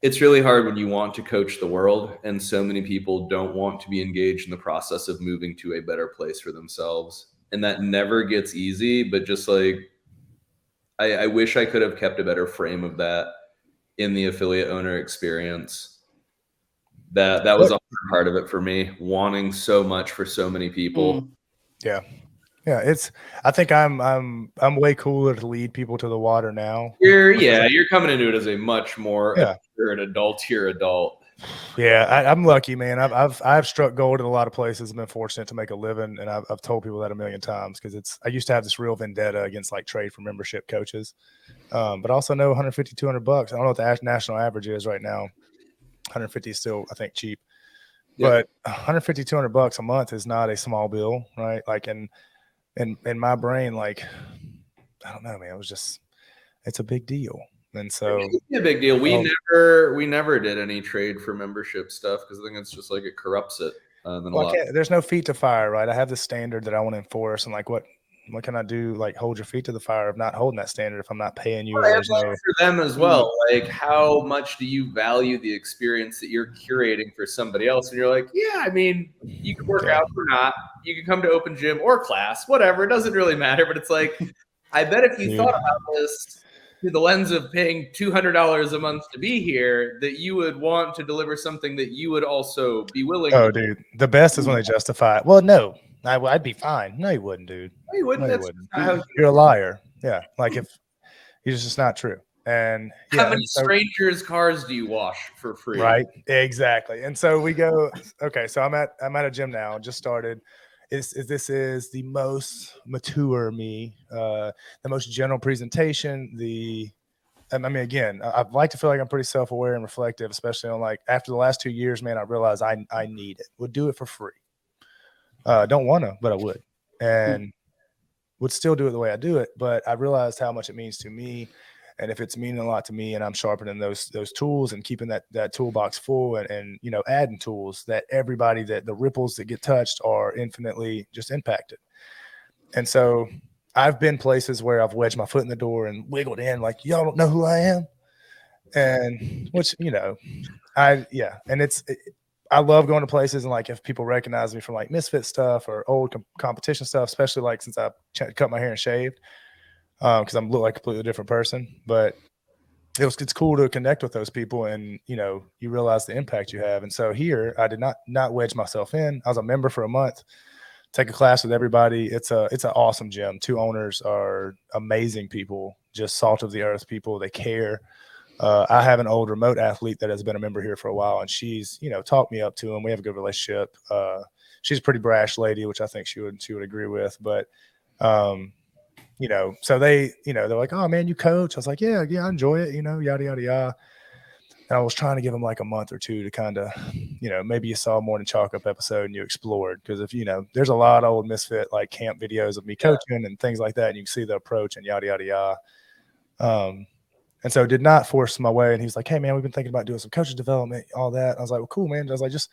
it's really hard when you want to coach the world. And so many people don't want to be engaged in the process of moving to a better place for themselves. And that never gets easy, but just like, I wish I could have kept a better frame of that in the affiliate owner experience. That was a part of it for me, wanting so much for so many people. Yeah. I think I'm way cooler to lead people to the water now. You're coming into it as a much more you're an adultier adult. Yeah, I'm lucky, man. I've struck gold in a lot of places. I've been fortunate to make a living, and I've told people that a million times because I used to have this real vendetta against like trade for membership coaches, but I also know 150, $200. I don't know what the national average is right now. 150 is still, I think, cheap, but 150, $200 a month is not a small bill, right? Like in my brain, like I don't know, man. It's a big deal. And so it's a big deal. We never did any trade for membership stuff because I think it's just like it corrupts it. There's no feet to fire, right? I have this standard that I want to enforce, and like what can I do? Like hold your feet to the fire of not holding that standard if I'm not paying you. Well, for them as well. Like, how much do you value the experience that you're curating for somebody else? And you're like, yeah, I mean, you can work out or not. You can come to open gym or class, whatever. It doesn't really matter. But it's like, I bet if you thought about this through the lens of paying $200 a month to be here, that you would want to deliver something that you would also be willing to do. Dude, the best is when they justify it. Well, no, I'd be fine. No, you wouldn't, dude. No, you wouldn't. No, you wouldn't. You're a liar. Yeah, like if it's just not true. And how many strangers' cars do you wash for free? Right, exactly. And so we go. Okay, so I'm at a gym now. Just started. This is the most mature me, the most general presentation. I mean, again, I'd like to feel like I'm pretty self-aware and reflective, especially on like after the last 2 years, man, I realized I need it. Would do it for free. Don't want to, but I would. And would still do it the way I do it. But I realized how much it means to me. And if it's meaning a lot to me and I'm sharpening those tools and keeping that toolbox full and you know, adding tools that everybody that the ripples that get touched are infinitely just impacted. And so I've been places where I've wedged my foot in the door and wiggled in like, y'all don't know who I am. And which, you know, I love going to places and like if people recognize me from like misfit stuff or old competition stuff, especially like since I cut my hair and shaved, because I'm look like a completely different person. But it's cool to connect with those people and, you know, you realize the impact you have. And so here I did not wedge myself in. I was a member for a month. Take a class with everybody. It's an awesome gym. 2 owners are amazing people, just salt of the earth people. They care. I have an old remote athlete that has been a member here for a while, and she's, you know, talked me up to him. We have a good relationship. She's a pretty brash lady, which I think she would agree with. But, you know, so they, you know, they're like, oh man, you coach. I was like, yeah, I enjoy it, you know, yada, yada, yada. And I was trying to give him like a month or two to kind of, maybe you saw a Morning Chalk Up episode and you explored. Because if, there's a lot of old Misfit like camp videos of me coaching and things like that. And you can see the approach and yada, yada, yada. And so did not force my way. And he was like, hey, man, we've been thinking about doing some coaches development, all that. I was like, well, cool, man. I was like, just,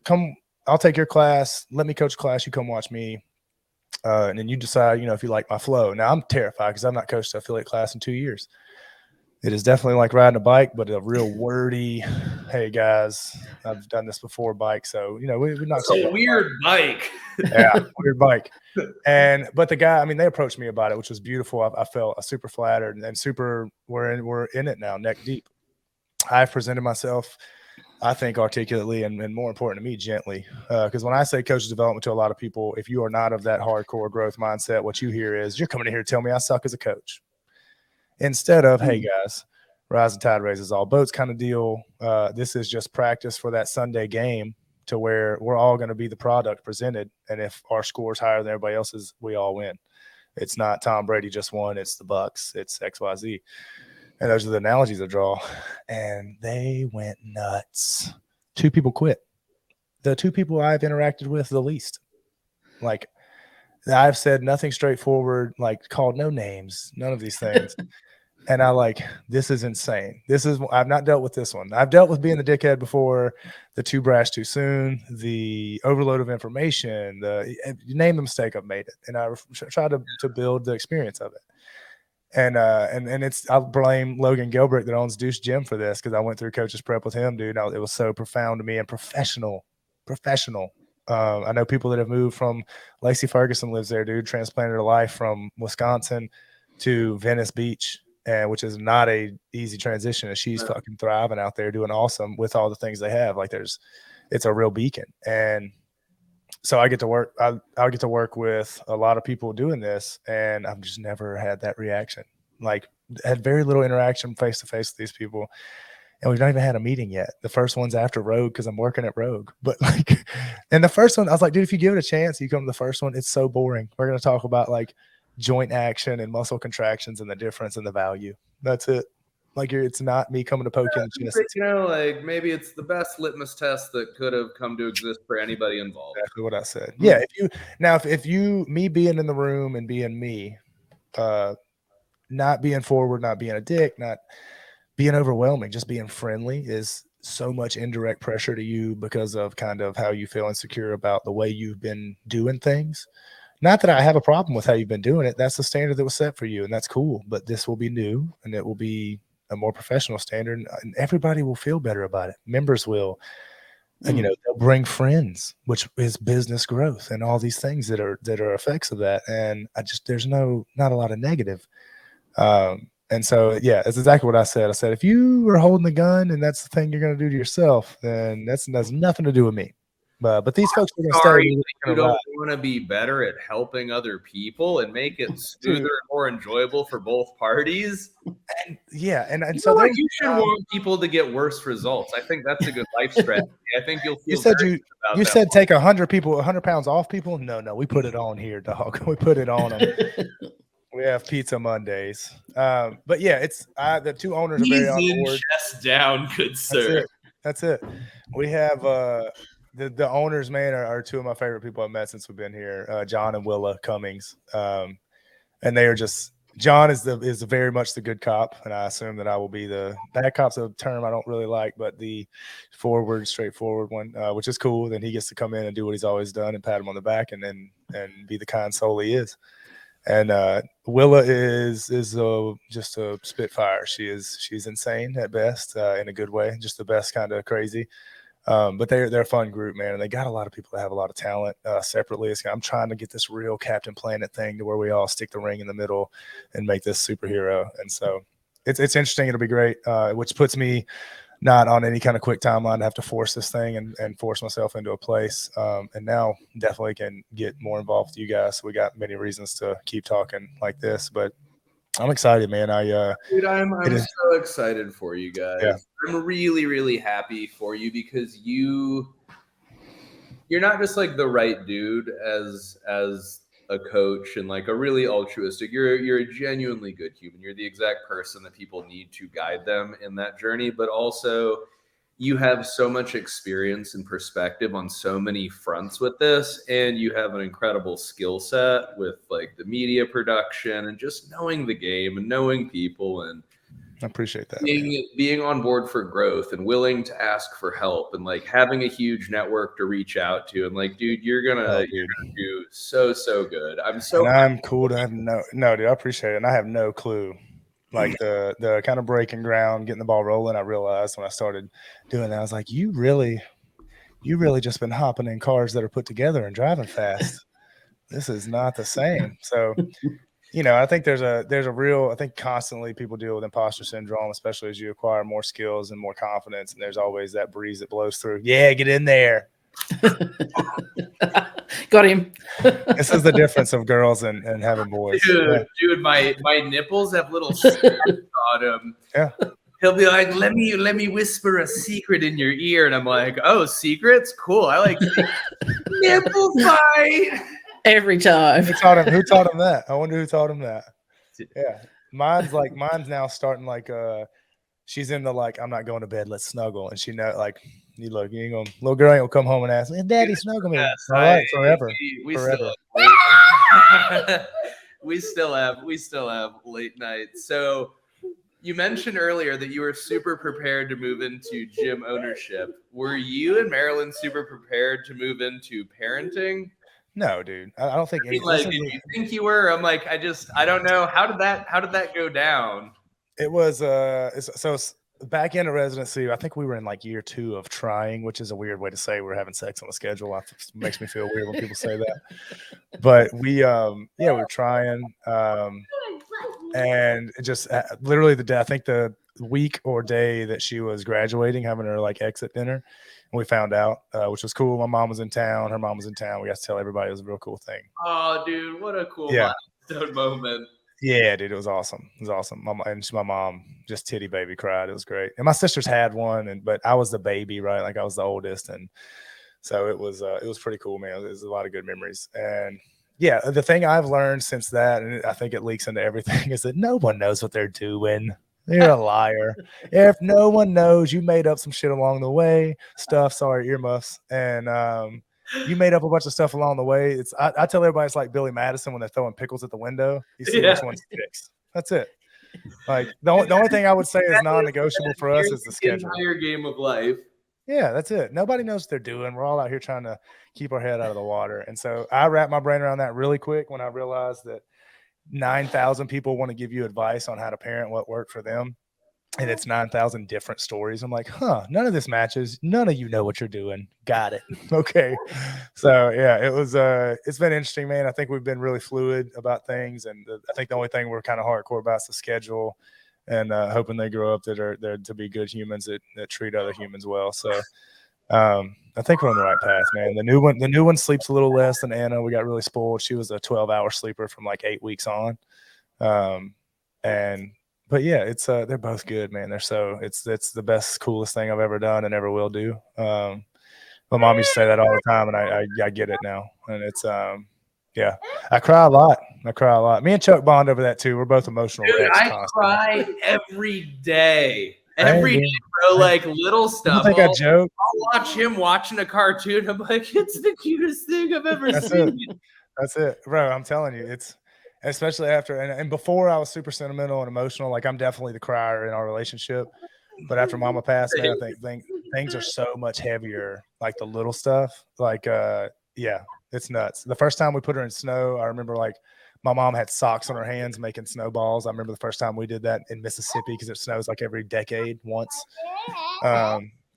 come, I'll take your class. Let me coach a class. You come watch me. And then you decide, if you like my flow. Now I'm terrified because I've not coached an affiliate class in 2 years. It is definitely like riding a bike, but a real wordy, hey guys, I've done this before bike. So, we're not a weird bike. Yeah, weird bike. But the guy, I mean, they approached me about it, which was beautiful. I felt super flattered and super, we're in it now, neck deep. I've presented myself, I think, articulately and more important to me, gently. Because when I say coach development to a lot of people, if you are not of that hardcore growth mindset, what you hear is you're coming in here to tell me I suck as a coach. Instead of, hey guys, rising tide raises all boats kind of deal. This is just practice for that Sunday game to where we're all going to be the product presented. And if our score's higher than everybody else's, we all win. It's not Tom Brady just won. It's the Bucks. It's XYZ. And those are the analogies I draw. And they went nuts. 2 people quit. The 2 people I've interacted with the least. Like, I've said nothing straightforward, like called no names, none of these things. And this is insane. I've not dealt with this one. I've dealt with being the dickhead before, the too brash too soon, the overload of information, you name the mistake, I've made it. And I try to build the experience of it. And I'll blame Logan Gilbert that owns Deuce Gym for this, because I went through coaches prep with him, dude. It was so profound to me and professional. I know people that have moved from Lacey Ferguson lives there, dude, transplanted her life from Wisconsin to Venice Beach, which is not a easy transition. And she's fucking thriving out there, doing awesome with all the things they have. Like it's a real beacon. And so I get to work. I'll get to work with a lot of people doing this, and I've just never had that reaction. Like, had very little interaction face to face with these people. And we've not even had a meeting yet. The first one's after Rogue because I'm working at Rogue. But and the first one, I was like, dude, if you give it a chance, you come to the first one, it's so boring. We're going to talk about like joint action and muscle contractions and the difference and the value. That's it. Like, it's not me coming to poke in the chest. Like maybe it's the best litmus test that could have come to exist for anybody involved. Exactly what I said. Yeah. If you, me being in the room and being me, not being forward, not being a dick, not being overwhelming, just being friendly is so much indirect pressure to you because of kind of how you feel insecure about the way you've been doing things. Not that I have a problem with how you've been doing it. That's the standard that was set for you, and that's cool. But this will be new, and it will be a more professional standard, and everybody will feel better about it. Members will, and they'll bring friends, which is business growth and all these things that are effects of that. And there's not a lot of negative. And so, yeah, that's exactly what I said. I said, if you are holding the gun and that's the thing you're going to do to yourself, then that's nothing to do with me. But these folks are going to stay. You don't want to be better at helping other people and make it smoother and more enjoyable for both parties. And so you should want people to get worse results. I think that's a good life strategy. I think you'll feel. You said take 100 pounds off people. No, we put it on here, dog. We put it on them. We have pizza Mondays. But yeah, it's the 2 owners are very on board. Chest down, good sir. That's it. We have the owners, man, are 2 of my favorite people I've met since we've been here. John and Willa Cummings. And they are just, John is very much the good cop, and I assume that I will be the bad cop's a term I don't really like, but the straightforward one, which is cool. Then he gets to come in and do what he's always done and pat him on the back and be the kind soul he is. And Willa is just a spitfire. She's insane at best, in a good way, just the best kind of crazy. But they're a fun group, man, and they got a lot of people that have a lot of talent separately. I'm trying to get this real Captain Planet thing to where we all stick the ring in the middle and make this superhero. And so it's interesting. It'll be great, which puts me not on any kind of quick timeline to have to force this thing and force myself into a place. And now definitely can get more involved with you guys. So we got many reasons to keep talking like this, but I'm excited, man. Dude, I'm so excited for you guys. Yeah. I'm really, really happy for you because you're not just like the right dude as a coach and like a really altruistic, you're a genuinely good human. You're the exact person that people need to guide them in that journey, but also you have so much experience and perspective on so many fronts with this, and you have an incredible skill set with like the media production and just knowing the game and knowing people and I appreciate that. Being on board for growth and willing to ask for help and like having a huge network to reach out to. And like, dude, you're gonna do so good. I'm cool to have no, dude, I appreciate it. And I have no clue. Like the kind of breaking ground, getting the ball rolling, I realized when I started doing that, I was like, you really just been hopping in cars that are put together and driving fast. This is not the same. So, you know, I think there's a real, I think constantly people deal with imposter syndrome, especially as you acquire more skills and more confidence. And there's always that breeze that blows through. Yeah, get in there. Got him. This is the difference of girls and having boys. Dude, my nipples have little snaps on them. Yeah. He'll be like, let me whisper a secret in your ear. And I'm like, oh, secrets? Cool. I like nipple fight. Every time. Who taught him that? I wonder who taught him that. Yeah. Mine's now starting like she's in the like, I'm not going to bed, let's snuggle. And she know like you look, you ain't gonna little girl ain't gonna come home and ask me, Daddy, snuggle me. Yes, all right, forever. Forever. We still have late nights. So you mentioned earlier that you were super prepared to move into gym ownership. Were you and Marilyn super prepared to move into parenting? No, dude. I don't think any. Like, did you think you were? I'm like, I don't know. How did that go down? It was so back into residency. I think we were in like year 2 of trying, which is a weird way to say we're having sex on the schedule. It makes me feel weird when people say that. But we were trying, and just literally the day, I think the week or day that she was graduating, having her like exit dinner, and we found out, which was cool. My mom was in town. Her mom was in town. We got to tell everybody. It was a real cool thing. Oh, dude, what a cool milestone moment. Yeah, dude, it was awesome. It was awesome. My mom just titty baby cried. It was great. And my sisters had one, but I was the baby, right? Like I was the oldest, and so it was pretty cool, man. It was a lot of good memories. And yeah, the thing I've learned since that, and I think it leaks into everything, is that no one knows what they're doing. You're a liar. If no one knows, you made up some shit along the way. Sorry, earmuffs, and you made up a bunch of stuff along the way. I tell everybody it's like Billy Madison when they're throwing pickles at the window. You see which one sticks. That's it. Like the only thing I would say is non-negotiable for us is the schedule. Entire game of life. Yeah, that's it. Nobody knows what they're doing. We're all out here trying to keep our head out of the water. And so I wrapped my brain around that really quick when I realized that 9,000 people want to give you advice on how to parent, what worked for them. And it's 9,000 different stories. I'm like, none of this matches. None of you know what you're doing. Got it. Okay. So yeah, it's been interesting, man. I think we've been really fluid about things. And I think the only thing we're kind of hardcore about is the schedule, and hoping they grow up that are there to be good humans that treat other humans well. So I think we're on the right path, man. The new one sleeps a little less than Anna. We got really spoiled. She was a 12-hour sleeper from like 8 weeks on. But yeah, it's they're both good, man. It's the best, coolest thing I've ever done and ever will do. My mom used to say that all the time, and I get it now. And it's yeah, I cry a lot. Me and Chuck bond over that too. We're both emotional. Dude, I cry every day. Every day, bro. Like little stuff. I think I joke. I'll watch him watching a cartoon. I'm like, it's the cutest thing I've ever seen. That's it, bro. I'm telling you, it's. Especially after and before I was super sentimental and emotional. Like I'm definitely the crier in our relationship, but after Mama passed, man, I think things are so much heavier. Like the little stuff, like yeah, it's nuts. The first time we put her in snow, I remember like my mom had socks on her hands making snowballs. I remember the first time we did that in Mississippi because it snows like every decade once.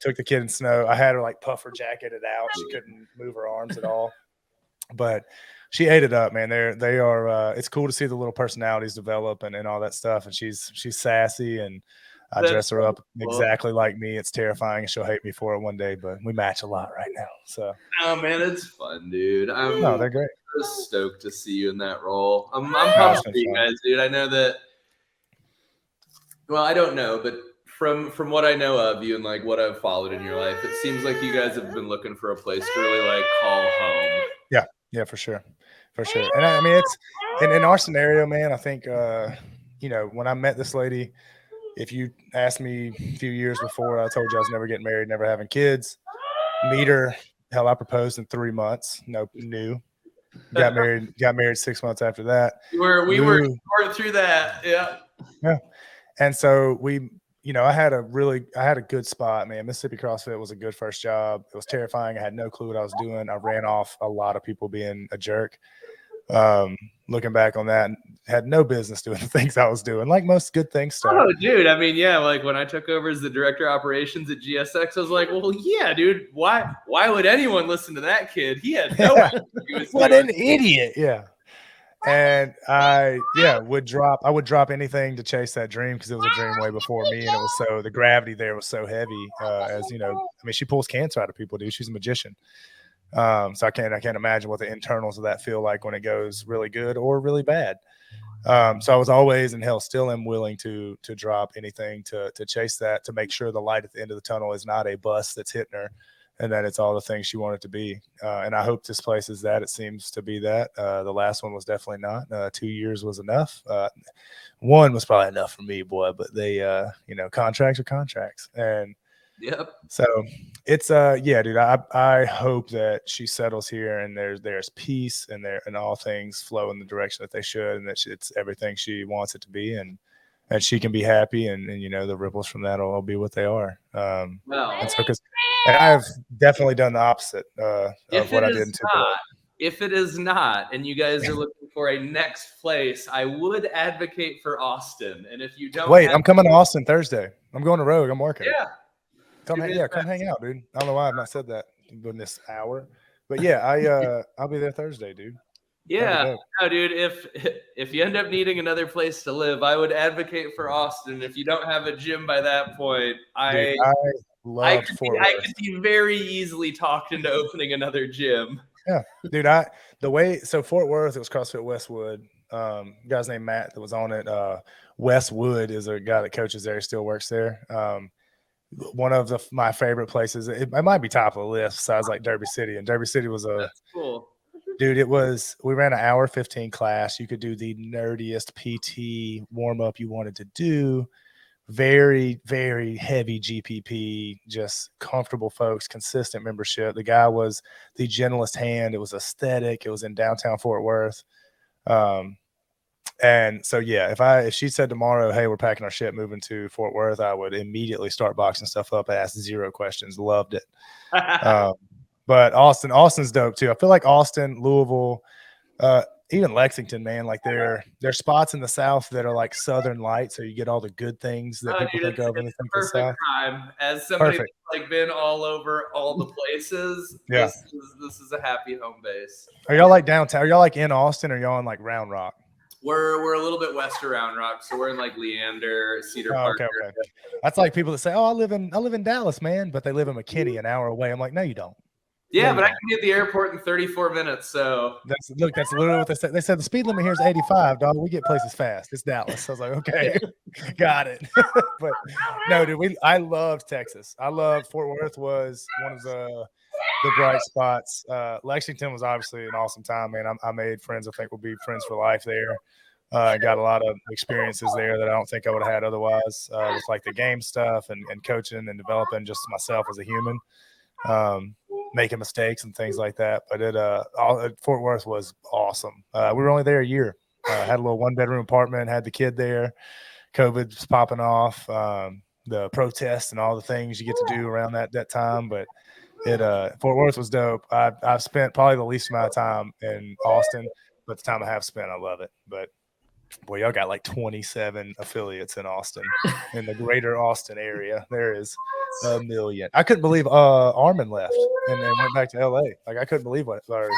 Took the kid in snow. I had her like puff her jacket out. She couldn't move her arms at all, but she ate it up, man. They are. It's cool to see the little personalities develop and all that stuff. And she's sassy, and I dress her up exactly like me. It's terrifying, and she'll hate me for it one day. But we match a lot right now. So. Oh man, it's fun, dude. They're great. I'm just stoked to see you in that role. I'm pumped for you guys, dude. I know that. Well, I don't know, but from what I know of you and like what I've followed in your life, it seems like you guys have been looking for a place to really like call home. Yeah, for sure. For sure. And I mean, it's in our scenario, man, I think, when I met this lady, if you asked me a few years before, I told you I was never getting married, never having kids. Meet her. Hell, I proposed in 3 months. New. Got married 6 months after that. We were through that. Yeah. Yeah. And so I had a good spot, man. Mississippi CrossFit was a good first job. It was terrifying. I had no clue what I was doing. I ran off a lot of people being a jerk. Looking back on that, had no business doing the things I was doing. Like most good things start. Oh, dude. I mean, yeah, like when I took over as the director of operations at GSX, I was like, well, yeah, dude, why would anyone listen to that kid? He had no idea what he was What doing. an idiot. Yeah. And I would drop anything to chase that dream because it was a dream way before me. And it was the gravity there was so heavy, she pulls cancer out of people, dude. She's a magician. So I can't imagine what the internals of that feel like when it goes really good or really bad. So I was always, and hell, still am willing to drop anything to chase that, to make sure the light at the end of the tunnel is not a bus that's hitting her, and that it's all the things she wanted to be. And I hope this place is that. It seems to be that. The last one was definitely not. 2 years was enough. One was probably enough for me, boy, but they, contracts are contracts. And yep. So it's dude, I hope that she settles here and there's peace and all things flow in the direction that they should, and that it's everything she wants it to be, and she can be happy, and the ripples from that will be what they are. And so and I've definitely done the opposite of what I did in If it is not, and you guys are looking for a next place, I would advocate for Austin. And if you don't I'm coming to Austin Thursday. I'm going to Rogue. I'm working. Yeah. Come hang out, dude. I don't know why I've not said that in this hour, but yeah, I'll be there Thursday, dude. Yeah, no, dude. If you end up needing another place to live, I would advocate for Austin. If you don't have a gym by that point, I could be very easily talked into opening another gym. Yeah, dude. So Fort Worth, it was CrossFit Westwood. Guy's named Matt that was on it. Westwood is a guy that coaches there. He still works there. One of my favorite places. It might be top of the list besides like Derby City. And Derby City was That's cool. Dude, we ran an hour 15 class. You could do the nerdiest PT warm up you wanted to do. Very, very heavy GPP, just comfortable folks, consistent membership. The guy was the gentlest hand. It was aesthetic. It was in downtown Fort Worth. And so, yeah, if she said tomorrow, hey, we're packing our shit, moving to Fort Worth, I would immediately start boxing stuff up, ask 0 questions. Loved it. But Austin's dope too. I feel like Austin, Louisville, even Lexington, man, like they're spots in the South that are like Southern light. So you get all the good things that people think of when they think of the South. Time. As somebody that's like been all over all the places, yeah. This is a happy home base. Are y'all like downtown? Are y'all like in Austin, or y'all in like Round Rock? We're a little bit west of Round Rock, so we're in like Leander, Cedar Park. Okay. That's like people that say, "Oh, I live in Dallas, man," but they live in McKinney, an hour away. I'm like, no, you don't. Yeah, but I can get to the airport in 34 minutes. So that's literally what they said. They said the speed limit here is 85, dog. We get places fast. It's Dallas. I was like, okay, got it. But no, dude, I loved Texas. I loved Fort Worth was one of the bright spots. Lexington was obviously an awesome time, man. I made friends. I think we'll be friends for life there. I got a lot of experiences there that I don't think I would have had otherwise, with like the game stuff and coaching and developing just myself as a human. Making mistakes and things like that. But Fort Worth was awesome. We were only there a year. Had a little 1-bedroom apartment, had the kid there. COVID was popping off, the protests and all the things you get to do around that time. But Fort Worth was dope. I've spent probably the least amount of time in Austin, but the time I have spent, I love it. But boy, y'all got like 27 affiliates in Austin, in the greater Austin area. There is a million. I couldn't believe Armin left and then went back to LA. Like I couldn't believe he left. But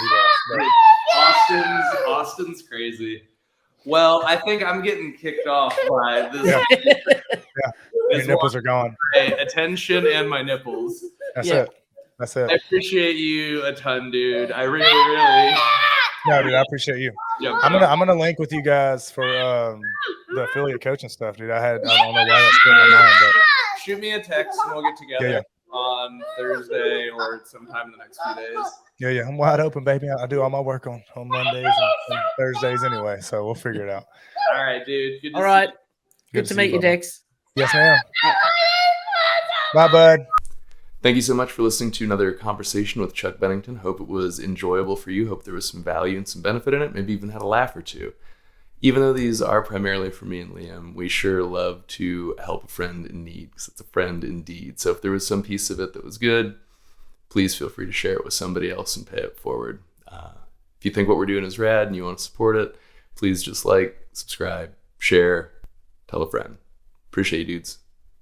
Austin's crazy. Well, I think I'm getting kicked off by this. Yeah. Your nipples are gone. Attention and my nipples. That's it. I appreciate you a ton, dude. I really. No, dude, I appreciate you. Yeah, I'm gonna link with you guys for the affiliate coaching stuff, dude. I don't know why that's going on, but shoot me a text and we'll get together on on Thursday or sometime in the next few days. Yeah. I'm wide open, baby. I do all my work on Mondays and Thursdays anyway, so we'll figure it out. All right, dude. Good to All right. see Good to see meet you, Bubba. Dex. Yes, ma'am. Bye, bud. Thank you so much for listening to another conversation with Chuck Bennington. Hope it was enjoyable for you. Hope there was some value and some benefit in it. Maybe even had a laugh or two. Even though these are primarily for me and Liam, we sure love to help a friend in need because it's a friend indeed. So if there was some piece of it that was good, please feel free to share it with somebody else and pay it forward. If you think what we're doing is rad and you want to support it, please just like, subscribe, share, tell a friend. Appreciate you, dudes.